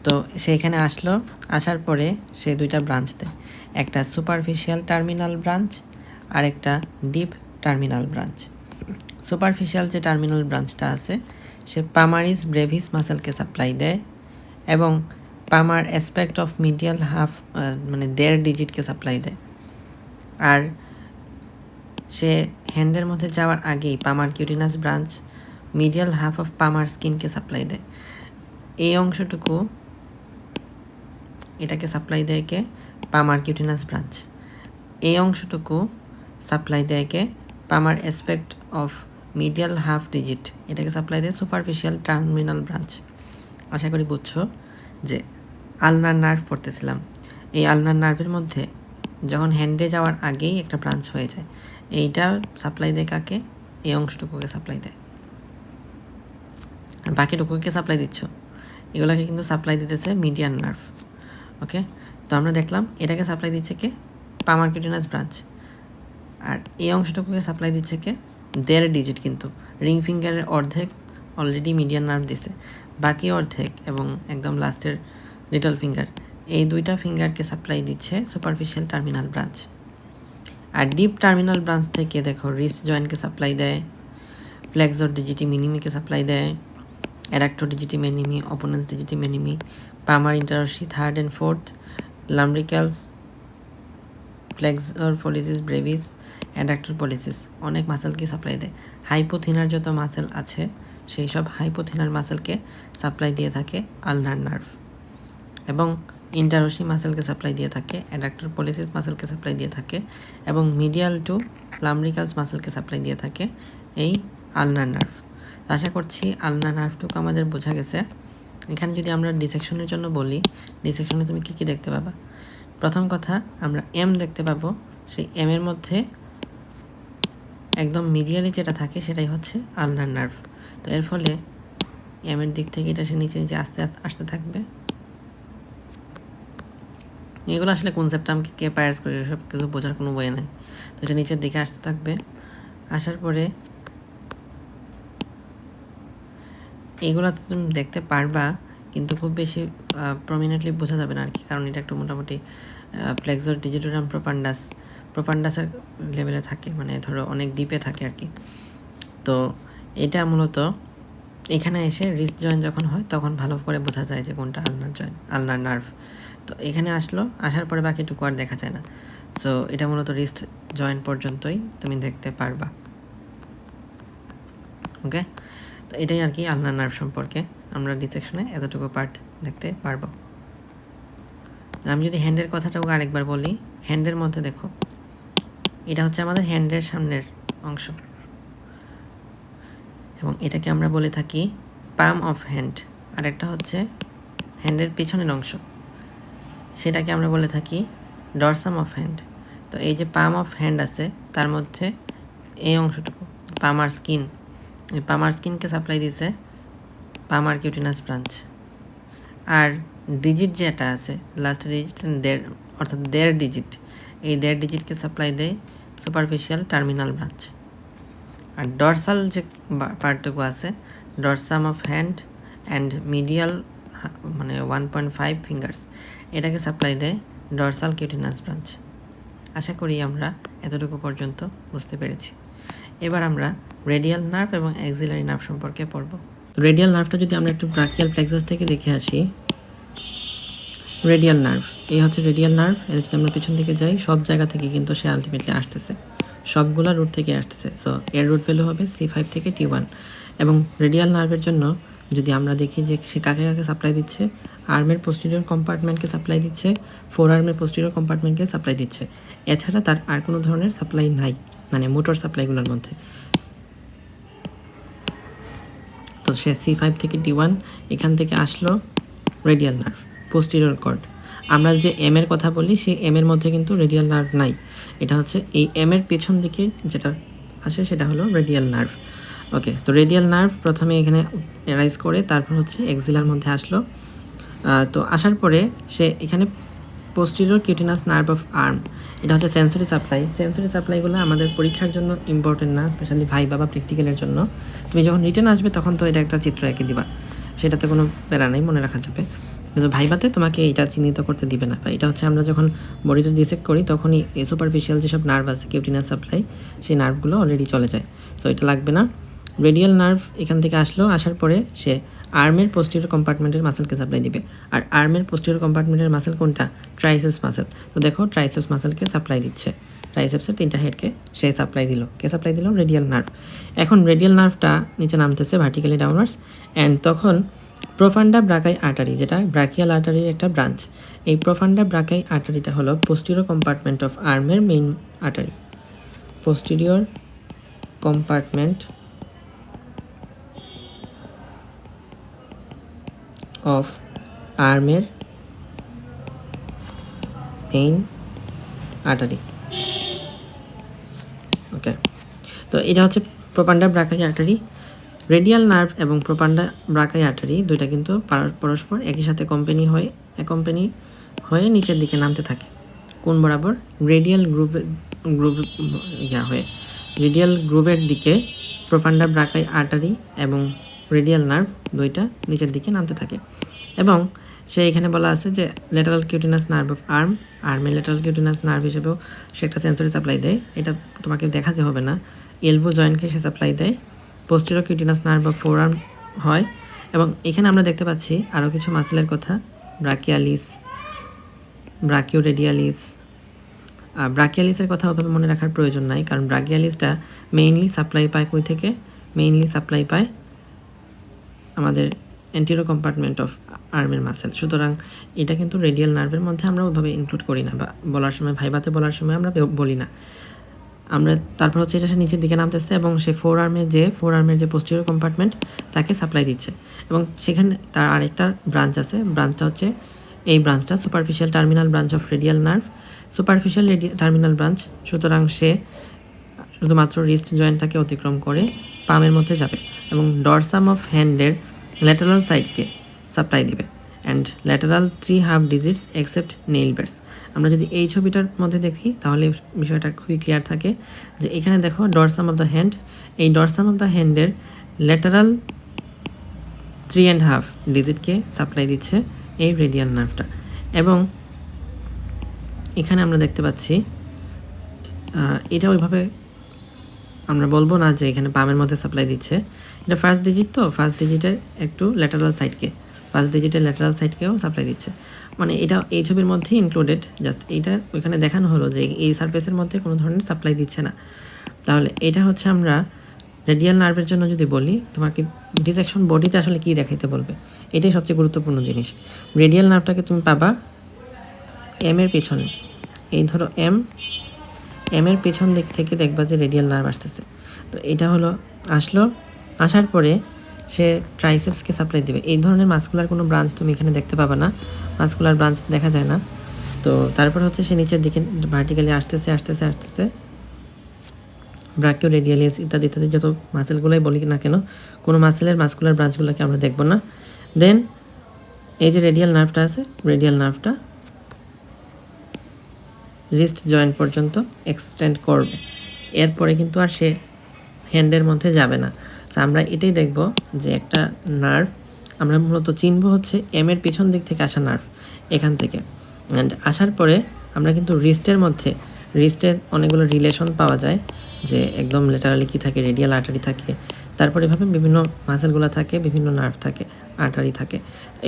তো সে এখানে আসলো, আসার পরে সে দুইটা ব্রাঞ্চ দেয়, একটা সুপারফিশিয়াল টার্মিনাল ব্রাঞ্চ আর একটা ডিপ টার্মিনাল ব্রাঞ্চ। সুপারফিশিয়াল যে টার্মিনাল ব্রাঞ্চটা আছে সে পামারিস ব্রেভিস মাসেলকে সাপ্লাই দেয় এবং পামার অ্যাসপেক্ট অফ মিডিয়াল হাফ মানে 1.5 ডিজিটকে সাপ্লাই দেয়। আর সে হ্যান্ডের মধ্যে যাওয়ার আগেই palmar cutaneous branch medial half of palmar স্কিনকে সাপ্লাই দেয়। এই অংশটুকু এটাকে সাপ্লাই দেয় কে? পামার কিউটিনাস ব্রাঞ্চ। এই অংশটুকু সাপ্লাই দেয় কে? Palmar aspect of medial half digit, এটাকে সাপ্লাই দেয় সুপারফিশিয়াল টার্মিনাল ব্রাঞ্চ। আশা করি বুঝছো যে আলনার নার্ভ পড়তেছিলাম, এই আলনার নার্ভের মধ্যে যখন হ্যান্ডে যাওয়ার আগেই একটা ব্রাঞ্চ হয়ে যায়, এইটা সাপ্লাই দেয় কাকে? এই অংশটুকুকে সাপ্লাই দেয়। আর বাকিটুকুকে সাপ্লাই দিচ্ছ, এগুলোকে কিন্তু সাপ্লাই দিতেছে মিডিয়ান নার্ভ। ওকে, তো আমরা দেখলাম এটাকে সাপ্লাই দিচ্ছে কে? পামার কিউটিনাস ব্রাঞ্চ। আর এই অংশটুকুকে সাপ্লাই দিচ্ছে কে? 1.5 ডিজিট, কিন্তু রিং ফিঙ্গারের অর্ধেক অলরেডি মিডিয়ান নার্ভ দিছে, বাকি অর্ধেক এবং একদম লাস্টের লিটল ফিঙ্গার, এই দুইটা ফিঙ্গারকে সাপ্লাই দিচ্ছে সুপারফিশিয়াল টার্মিনাল ব্রাঞ্চ। আর ডিপ টার্মিনাল ব্রাঞ্চ থেকে দেখো রিস্ট জয়েন্টকে সাপ্লাই দেয়, ফ্লেক্সর ডিজিটি মিনিমিকে সাপ্লাই দেয়, adductor digiti minimi, opponens digiti minimi, palmar interossei third and fourth, lumbricals, flexor pollicis brevis, adductor pollicis, অনেক মাসেলকে সাপ্লাই দেয়। হাইপোথিনার যত মাসেল আছে সেই সব হাইপোথিনার মাসেলকে সাপ্লাই দিয়ে থাকে আলনার নার্ভ, এবং ইন্টারসি মাসেলকে সাপ্লাই দিয়ে থাকে, অ্যাডাক্টর পলিসিস মাসেলকে সাপ্লাই দিয়ে থাকে, এবং মিডিয়াল টু লাম্ব্রিকালস মাসেলকে সাপ্লাই দিয়ে থাকে এই আলনার নার্ভ। আশা করছি আলনার নার্ভটুকু আমাদের বোঝা গেছে। এখানে যদি আমরা ডিসেকশনের জন্য বলি, ডিসেকশনে তুমি কী কী দেখতে পাবা? প্রথম কথা, আমরা এম দেখতে পাবো, সেই এমের মধ্যে একদম মিডিয়ালি যেটা থাকে সেটাই হচ্ছে আলনার নার্ভ। তো এর ফলে এমের দিক থেকে এটা সে নিচে নিচে আসতে থাকবে। এগুলো আসলে কনসেপ্ট আমাকে কে পায়ার্স করে সব কিছু বোঝার কোনো বই নাই। তো এটা নিচের দিকে আসতে থাকবে, আসার পরে এইগুলো তো তুমি দেখতে পারবা, কিন্তু খুব বেশি প্রমিনেন্টলি বোঝা যাবে না আর কি, কারণ এটা একটু মোটামুটি ফ্লেক্সর ডিজিটোরিয়াম প্রপান্ডাসের লেভেলে থাকে, মানে ধরো অনেক ডিপে থাকে আর কি। তো এটা মূলত এখানে এসে রিস্ট জয়েন্ট যখন হয় তখন ভালো করে বোঝা যায় যে কোনটা আলনার নার্ভ। তো এখানে আসার পরে বাকিটুকু আর দেখা যায় না। সো এটা মূলত রিস্ট জয়েন্ট পর্যন্তই তুমি দেখতে পারবা। ওকে, তো এটাই আর কি আলনার নার্ভ সম্পর্কে। আমরা ডিসেকশনে এতটুকু পার্ট দেখতে পারবো। আমি যদি হ্যান্ডের কথাটাও আরেকবার বলি, হ্যান্ডের মধ্যে দেখো এটা হচ্ছে আমাদের হ্যান্ডের সামনের অংশ, এবং এটাকে আমরা বলে থাকি পাম অফ হ্যান্ড। আর একটা হচ্ছে হ্যান্ডের পিছনের অংশ, সেটাকে আমরা বলে থাকি ডরসাম অফ হ্যান্ড। তো তো এই যে পাম অফ হ্যান্ড আছে তার মধ্যে এই অংশটুকু পামার স্কিন, এই পামার স্কিনকে সাপ্লাই দিছে পামার কিউটিনাস ব্রাঞ্চ। আর ডিজিট যেটা আছে লাস্ট ডিজিট অর্থাৎ 1.5 ডিজিট, এই 1.5 ডিজিটকে সাপ্লাই দেয় সুপারফিশিয়াল টার্মিনাল ব্রাঞ্চ। আর ডরসাল যে পার্টটুকু আছে dorsum of hand and medial মানে 1.5 ফিঙ্গার্স, এটাকে সাপ্লাই দেয় ডরসাল কিউটিনাস ব্রাঞ্চ। আশা করি আমরা এতটুকু পর্যন্ত বুঝতে পেরেছি। এবার আমরা রেডিয়াল নার্ভ এবং অ্যাক্সিলারি নার্ভ সম্পর্কে পড়ব। রেডিয়াল নার্ভটা যদি আমরা একটু ব্রাকিয়াল প্লেক্সাস থেকে দেখে আসি, রেডিয়াল নার্ভ এই হচ্ছে রেডিয়াল নার্ভ। এর যদি আমরা পিছন দিকে যাই সব জায়গা থেকে কিন্তু সে আলটিমেটলি আসতেছে, সবগুলা রুট থেকে আসতেছে। সো এর রুট ভ্যালু হবে C5 থেকে T1। এবং রেডিয়াল নার্ভের জন্য যদি আমরা দেখি যে সে কাকে কাকে সাপ্লাই দিচ্ছে, আর্মের পোস্টিরিয়র কম্পার্টমেন্টকে সাপ্লাই দিচ্ছে, ফোর আর্মের পোস্টিরিয়র কম্পার্টমেন্টকে সাপ্লাই দিচ্ছে। এছাড়া তার আর কোনো ধরনের সাপ্লাই নাই, মানে মোটর সাপ্লাইগুলোর মধ্যে। তো সে C5 থেকে T1 এখান থেকে আসলো রেডিয়াল নার্ভ, পোস্টিরিয়র কর্ড। আমরা যে এম এর কথা বলি সেই এম এর মধ্যে কিন্তু রেডিয়াল নার্ভ নাই, এটা হচ্ছে এই এম এর পেছন দিকে যেটা আসে সেটা হলো রেডিয়াল নার্ভ। ওকে, তো রেডিয়াল নার্ভ প্রথমে এখানে অ্যারাইজ করে তারপর হচ্ছে এক্সিলার মধ্যে আসলো। তো আসার পরে সে এখানে পোস্টিরিয়র কিউটিনাস নার্ভ অফ আর্ম, এটা হচ্ছে সেন্সরি সাপ্লাই। সেন্সরি সাপ্লাইগুলো আমাদের পরীক্ষার জন্য ইম্পর্টেন্ট না, স্পেশালি ভাইবা বা প্র্যাকটিক্যালের জন্য। তুমি যখন রিটেন আসবে তখন তো এটা একটা চিত্র এঁকে দিবা, সেটাতে কোনো প্যারা নেই, মনে রাখা যাবে। কিন্তু ভাইবাতে তোমাকে এটা চিহ্নিত করতে দিবে না। বা এটা হচ্ছে আমরা যখন বডিটা ডিসেক্ট করি তখনই এই সুপারফিশিয়াল যেসব নার্ভ আছে কিউটিনাস সাপ্লাই, সেই নার্ভগুলো অলরেডি চলে যায়। সো এটা লাগবে না। রেডিয়াল নার্ভ এখান থেকে আসলো, আসার পরে সে আর্মের পোস্টিরিয়র কম্পার্টমেন্টের মাসেলকে সাপ্লাই দিবে। আর আর্মের পোস্টিরিয়র কম্পার্টমেন্টের মাসেল কোনটা? Triceps muscle. তো দেখো ট্রাইসেপস মাসেলকে সাপ্লাই দিচ্ছে, ট্রাইসেপসের 3টা হেডকে সে সাপ্লাই দিল। কে সাপ্লাই দিল? Radial nerve. এখন রেডিয়াল নার্ভটা নিচে নামতেছে ভার্টিক্যালি ডাউনওয়ার্ডস, অ্যান্ড তখন প্রোফান্ডা ব্রাকাই আর্টারি, যেটা ব্রাকিয়াল আর্টারির একটা ব্রাঞ্চ, এই প্রোফান্ডা ব্রাকাই আর্টারিটা হলো পোস্টিরিয়র কম্পার্টমেন্ট অফ আর্মের main artery. Posterior compartment of আর্মের মেইন আর্টারি। ওকে, তো এটা হচ্ছে profunda brachii artery. Radial nerve এবং প্রোপান্ডা ব্রাকাই আর্টারি দুইটা কিন্তু পরস্পর একই সাথে কোম্পানি হয়ে নিচের দিকে নামতে থাকে। কোন বরাবর? রেডিয়াল রেডিয়াল গ্রুভের দিকে প্রোপান্ডা ব্রাকাই আর্টারি এবং রেডিয়াল নার্ভ দুইটা নিচের দিকে নামতে থাকে। এবং সে এখানে বলা আছে যে ল্যাটারাল কিউটিনাস নার্ভ অফ আর্মের ল্যাটারাল কিউটিনাস নার্ভ হিসেবেও সে একটা সেন্সরি সাপ্লাই দেয়, এটা তোমাকে দেখাতে হবে না। এলবো জয়েন্টকে সে সাপ্লাই দেয়। Posterior cutaneous nerve of forearm হয়। এবং এখানে আমরা দেখতে পাচ্ছি আরও কিছু মাসেলের কথা, ব্রাকিয়ালিস, ব্রাকিওরেডিয়ালিস। ব্রাকিয়ালিসের কথা ওভাবে মনে রাখার প্রয়োজন নাই, কারণ ব্রাকিয়ালিসটা মেইনলি সাপ্লাই পায় কই থেকে? মেইনলি সাপ্লাই পায় আমাদের অ্যান্টেরিয়র কম্পার্টমেন্ট অফ আর্মের মাসেল। সুতরাং এটা কিন্তু রেডিয়াল নার্ভের মধ্যে আমরা ওইভাবে ইনক্লুড করি না, বা বলার সময় ভাইবাতে বলার সময় আমরা বলি না। আমরা তারপর হচ্ছে এটা সে নিচের দিকে নামতেছে এবং সে ফোর আর্মের যে পোস্টেরিয়র কম্পার্টমেন্ট তাকে সাপ্লাই দিচ্ছে। এবং সেখানে তার আরেকটা ব্রাঞ্চ আছে, ব্রাঞ্চটা হচ্ছে এই ব্রাঞ্চটা superficial terminal branch of radial nerve, superficial terminal branch. সুতরাং সে শুধুমাত্র রিস্ট জয়েন্টটাকে অতিক্রম করে পামের মধ্যে যাবে এবং ডরসাম অফ হ্যান্ডের ল্যাটারাল সাইডকে সাপ্লাই দিবে। And lateral 3 half digits except nail beds. আমরা যদি এই ছবিটার মধ্যে দেখি তাহলে বিষয়টা খুবই ক্লিয়ার থাকে যে এখানে দেখো ডরসাম অফ দ্য হ্যান্ড, এই ডরসাম অফ দ্য হ্যান্ডের ল্যাটারাল 3.5 ডিজিটকে সাপ্লাই দিচ্ছে এই রেডিয়াল নার্ভটা। এবং এখানে আমরা দেখতে পাচ্ছি এটা ওইভাবে আমরা বলবো না যে এখানে পামের মধ্যে সাপ্লাই দিচ্ছে, এটা ফার্স্ট ডিজিট, তো ফার্স্ট ডিজিটের একটু ল্যাটারাল সাইডকে, ফার্স্ট ডিজিটের ল্যাটারাল সাইডকেও সাপ্লাই দিচ্ছে। মানে এটা এই ছবির মধ্যেই ইনক্লুডেড, জাস্ট এইটা ওইখানে দেখানো হলো যে এই সারফেসের মধ্যে কোনো ধরনের সাপ্লাই দিচ্ছে না। তাহলে এটা হচ্ছে আমরা রেডিয়াল নার্ভের জন্য যদি বলি, তোমাকে ডিসেকশন বডিতে আসলে কী দেখাইতে বলবে, এটাই সবচেয়ে গুরুত্বপূর্ণ জিনিস। রেডিয়াল নার্ভটাকে তুমি পাবা এম এর পেছনে, এই ধরো এম এর পেছন দিক থেকে দেখবা যে রেডিয়াল নার্ভ আসতেছে। তো এটা হলো আসার পরে সে ট্রাইসেপসকে সাপ্লাই দেবে। এই ধরনের মাসকুলার কোনো ব্রাঞ্চ তুমি এখানে দেখতে পাবা না, মাসকুলার ব্রাঞ্চ দেখা যায় না। তো তারপর হচ্ছে সে নিচের দিকে ভার্টিক্যালি আসতেছে ব্রাকিও রেডিয়ালিস ইত্যাদি ইত্যাদি যত মাসেলগুলোই বলি না কেন, কোনো মাসেলের মাসকুলার ব্রাঞ্চগুলোকে আমরা দেখব না। দেন এই যে রেডিয়াল নার্ভটা আছে, রেডিয়াল নার্ভটা রিস্ট জয়েন্ট পর্যন্ত এক্সটেন্ড করবে, এরপরে কিন্তু আর সে হ্যান্ডের মধ্যে যাবে না। তো আমরা এটাই দেখব যে একটা নার্ভ আমরা মূলত চিনব হচ্ছে এর পিছন দিক থেকে আসা নার্ভ, এখান থেকে অ্যান্ড আসার পরে আমরা কিন্তু রিস্টের অনেকগুলো রিলেশন পাওয়া যায়, যে একদম লেটারালি কী থাকে, রেডিয়াল আর্টারি থাকে, তারপরে এভাবে বিভিন্ন মাসেলগুলো থাকে, বিভিন্ন নার্ভ থাকে, আর্টারি থাকে।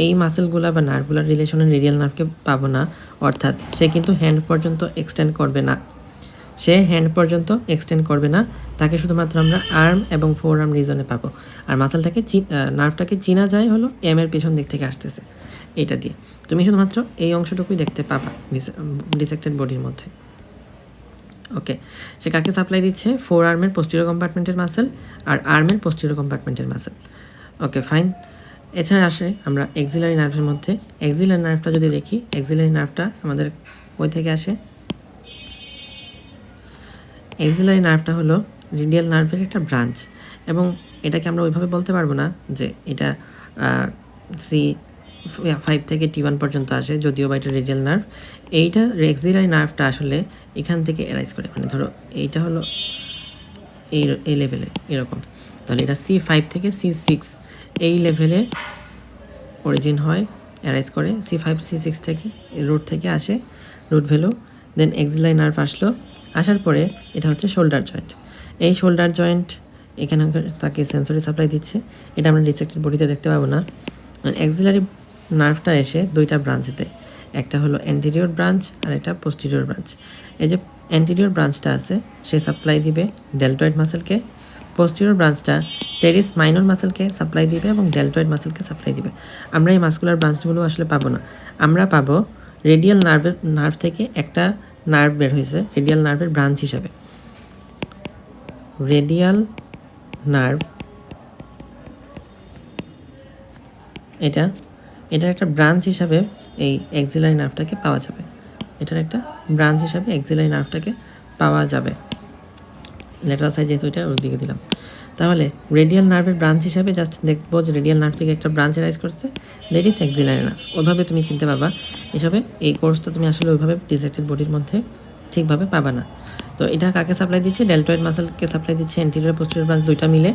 এই মাসেলগুলো বা নার্ভগুলোর রিলেশনের রেডিয়াল নার্ভকে পাবো না, অর্থাৎ সে কিন্তু হ্যান্ড পর্যন্ত এক্সটেন্ড করবে না, তাকে শুধুমাত্র আমরা আর্ম এবং ফোর আর্ম রিজনে পাবো। আর মাসেলটাকে নার্ভটাকে চিনা যায় হলো এর পিছন দিক থেকে আসতেছে, এটা দিয়ে তুমি শুধুমাত্র এই অংশটুকুই দেখতে পাবা ডিসেক্টেড বডির মধ্যে। ওকে, সে কাকে সাপ্লাই দিচ্ছে? ফোর আর্মের পোস্টেরিয়র কম্পার্টমেন্টের মাসেল আর আর্মের পোস্টেরিয়র কম্পার্টমেন্টের মাসেল। Okay fine. এছাড়া আসে আমরা এক্সিলারি নার্ভের মধ্যে। এক্সিলারি নার্ভটা যদি দেখি, এক্সিলারি নার্ভটা আমাদের কই থেকে আসে? এক্সিলারি নার্ভটা হলো রেডিয়াল নার্ভের একটা ব্রাঞ্চ, এবং এটাকে আমরা ওইভাবে বলতে পারবো না যে এটা C5 থেকে T1 পর্যন্ত আসে, যদিও বা এটা রেডিয়াল নার্ভ। এইটা এক্সিলারি নার্ভটা আসলে এখান থেকে অ্যারাইজ করে, মানে ধরো এইটা হলো এই লেভেলে এরকম, তাহলে এটা C5 থেকে C6 এই লেভেলে অরিজিন হয়, অ্যারাইজ করে। C5 C6 থেকে রুট থেকে আসে, রুট ভ্যালু। দেন এক্সিলারি নার্ভ আসলো, আসার পরে এটা হচ্ছে শোল্ডার জয়েন্ট। এই শোল্ডার জয়েন্ট এখানে তাকে সেন্সরি সাপ্লাই দিচ্ছে, এটা আমরা ডিসেক্টেড বডিতে দেখতে পাবো না। এক্সিলারি নার্ভটা এসে দুইটা ব্রাঞ্চ দেয়, একটা হলো অ্যান্টেরিয়র ব্রাঞ্চ আর একটা পোস্টেরিয়র ব্রাঞ্চ। এই যে অ্যান্টেরিয়র ব্রাঞ্চটা আছে সে সাপ্লাই দিবে ডেলটয়েড মাসেলকে, পোস্টেরিয়র ব্রাঞ্চটা টেরিস মাইনর মাসেলকে সাপ্লাই দিবে এবং ডেলটয়েড মাসেলকে সাপ্লাই দিবে। আমরা এই মাসকুলার ব্রাঞ্চগুলো আসলে পাবো না, আমরা পাবো রেডিয়াল নার্ভ থেকে একটা নার্ভ বের হয়েছে রেডিয়াল নার্ভের ব্রাঞ্চ হিসাবে। রেডিয়াল নার্ভ এটার একটা ব্রাঞ্চ হিসাবে এই এক্সিলারি নার্ভটাকে পাওয়া যাবে, এটার একটা ব্রাঞ্চ হিসাবে এক্সিলারি নার্ভটাকে পাওয়া যাবে। লেটারাল সাইড যেহেতু এটা ওর দিকে দিলাম, তাহলে রেডিয়াল নার্ভের ব্রাঞ্চ হিসাবে জাস্ট দেখবো যে রেডিয়াল নার্ভ থেকে একটা ব্রাঞ্চ রাইজ করছে, দ্যাট ইজ এক্সিলারি নার্ভ। ওইভাবে তুমি চিনতে পারবা। এসবে এই কোর্সটা তুমি আসলে ওইভাবে ডিসেক্টেড বডির মধ্যে ঠিকভাবে পাবা না। তো এটা কাকে সাপ্লাই দিচ্ছে? ডেলটয়েড মাসেলকে সাপ্লাই দিচ্ছে অ্যান্টেরিয়র পোস্টেরিয়র ব্রাঞ্চ দুইটা মিলে,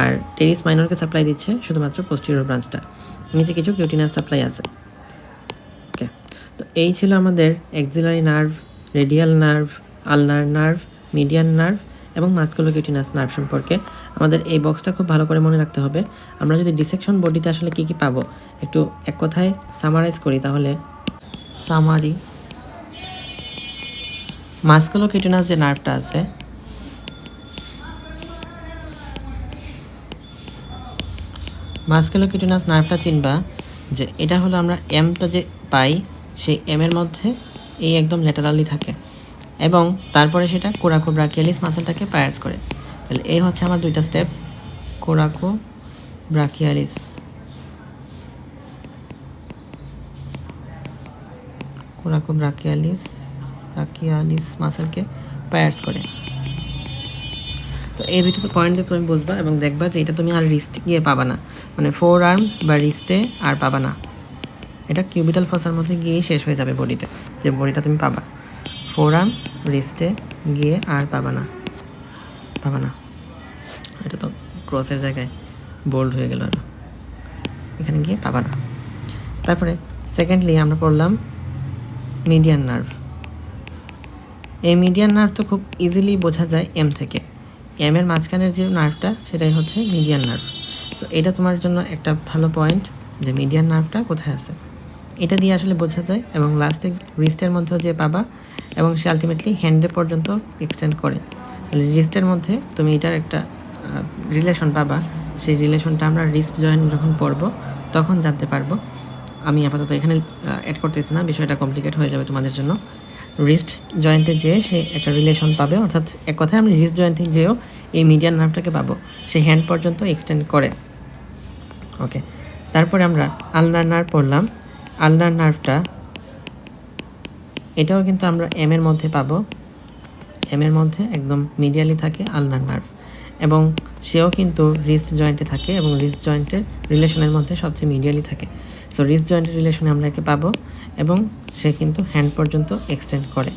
আর টেরিস মাইনরকে সাপ্লাই দিচ্ছে শুধুমাত্র পোস্টেরিয়র ব্রাঞ্চটা, নিচে কিছু কিউটিনাস সাপ্লাই আছে। ওকে, তো এই ছিল আমাদের axillary nerve, radial nerve, ulnar nerve, median nerve এবং মাস্কুলোকিউটিনাস নার্ভ সম্পর্কে। আমাদের এই বক্সটা খুব ভালো করে মনে রাখতে হবে। আমরা যদি ডিসেকশন বডিতে আসলে কী কী পাবো একটু এক কথায় সামারাইজ করি, তাহলে সামারি মাস্কুলোকিউটিনাস যে নার্ভটা আছে, মাস্কুলোকিউটিনাস নার্ভটা চিনবা যে এটা হলো আমরা এমটা যে পাই সেই এমের মধ্যে এই একদম ল্যাটারালি থাকে, এবং তারপরে সেটা কোরাকো ব্রাকিয়ালিস মাসেলটাকে পায়ার্স করে। তাহলে এই হচ্ছে আমার দুইটা step, coracobrachialis, coracobrachialis মাসেলকে পায়ার্স করে। তো এই দুইটা তো পয়েন্ট দিয়ে তুমি বুঝবা এবং দেখবা যে এটা তুমি আর রিস্টে গিয়ে পাবা না, মানে ফোর আর্ম বা রিস্টে আর পাবা না, এটা কিউবিটাল ফসার মধ্যে গিয়ে শেষ হয়ে যাবে বডিতে, যে বডিটা তুমি পাবা। ফোর আর্ম রিস্টে গিয়ে আর পাবা না, এটা তো ক্রসের জায়গায় বোল্ড হয়ে গেল, আর এখানে গিয়ে পাবা না। তারপরে সেকেন্ডলি আমরা পড়লাম মিডিয়ান নার্ভ। এই মিডিয়ান নার্ভ তো খুব ইজিলি বোঝা যায় এম থেকে, এম এর মাঝখানের যে নার্ভটা সেটাই হচ্ছে মিডিয়ান নার্ভ। সো এটা তোমার জন্য একটা ভালো পয়েন্ট যে মিডিয়ান নার্ভটা কোথায় আছে, এটা দিয়ে আসলে বোঝা যায়। এবং লাস্টে রিস্টের মধ্যেও যে পাবা, এবং সে আলটিমেটলি হ্যান্ডে পর্যন্ত এক্সটেন্ড করে। তাহলে রিস্টের মধ্যে তুমি এটার একটা রিলেশন পাবা, সেই রিলেশনটা আমরা রিস্ট জয়েন্ট যখন পড়বো তখন জানতে পারবো। আমি আপাতত এখানে অ্যাড করতেছি না, বিষয়টা কমপ্লিকেট হয়ে যাবে তোমাদের জন্য। রিস্ট জয়েন্টে যেয়ে সে একটা রিলেশন পাবে, অর্থাৎ এক কথায় আমি রিস্ট জয়েন্টে যেয়েও এই মিডিয়ান নার্ভটাকে পাবো, সে হ্যান্ড পর্যন্ত এক্সটেন্ড করে। ওকে, তারপরে আমরা আলনার নার্ভ পড়লাম। আলনার নার্ভটা এটাও কিন্তু আমরা এম এর মধ্যে পাবো, এম এর মধ্যে একদম মিডিয়ালি থাকে আলনার নার্ভ, এবং সেও কিন্তু রিস্ট জয়েন্টে থাকে এবং রিস্ট জয়েন্টের রিলেশনের মধ্যে সবচেয়ে মিডিয়ালি থাকে। সো রিস্ট জয়েন্টের রিলেশনে আমরা একে পাবো এবং সে কিন্তু হ্যান্ড পর্যন্ত এক্সটেন্ড করে।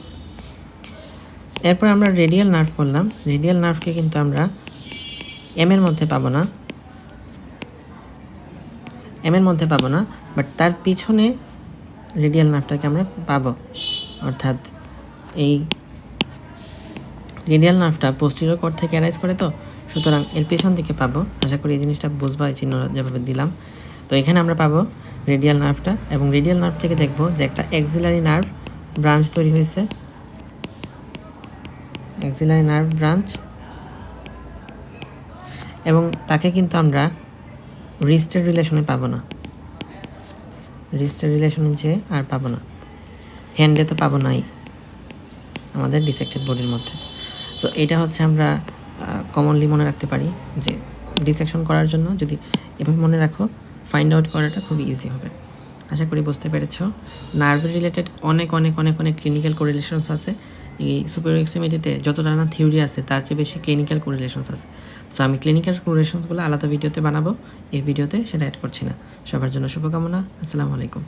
এরপর আমরা রেডিয়াল নার্ভ বললাম, রেডিয়াল নার্ভকে কিন্তু আমরা এম এর মধ্যে পাবো না, এম এর মধ্যে পাবো না, বাট তার পিছনে রেডিয়াল নার্ভটাকে আমরা পাবো, অর্থাৎ এই রেডিয়াল নার্ভটা পোস্টেরিয়র কর্ড থেকে অ্যারাইজ করে, তো সুতরাং এর পেছন দিকে পাবো। আশা করি এই জিনিসটা বুঝবা, এই চিহ্ন যেভাবে দিলাম। তো এখানে আমরা পাবো রেডিয়াল নার্ভটা, এবং রেডিয়াল নার্ভ থেকে দেখবো যে একটা এক্সিলারি নার্ভ ব্রাঞ্চ তৈরি হয়েছে, এক্সিলারি নার্ভ ব্রাঞ্চ, এবং তাকে কিন্তু আমরা রিস্টের রিলেশনে পাবো না, রিস্টের রিলেশনে যে আর পাবো না, হ্যান্ডে তো পাবো নাই আমাদের ডিসেক্টেড বডির মধ্যে। সো এটা হচ্ছে আমরা কমনলি মনে রাখতে পারি যে ডিসেকশন করার জন্য যদি এভাবে মনে রাখো, ফাইন্ড আউট করাটা খুবই ইজি হবে। আশা করি বুঝতে পেরেছো। নার্ভ রিলেটেড অনেক অনেক অনেক অনেক ক্লিনিক্যাল কোরিলেশনস আছে। এই সুপিরিয়র এক্সট্রিমিটিতে যতটা না থিওরি আছে তার চেয়ে বেশি ক্লিনিক্যাল কোরিলেশনস আছে। সো আমি ক্লিনিক্যাল কোরিলেশনসগুলো আলাদা ভিডিওতে বানাবো, এই ভিডিওতে সেটা অ্যাড করছি না। সবার জন্য শুভকামনা। আসসালামু আলাইকুম।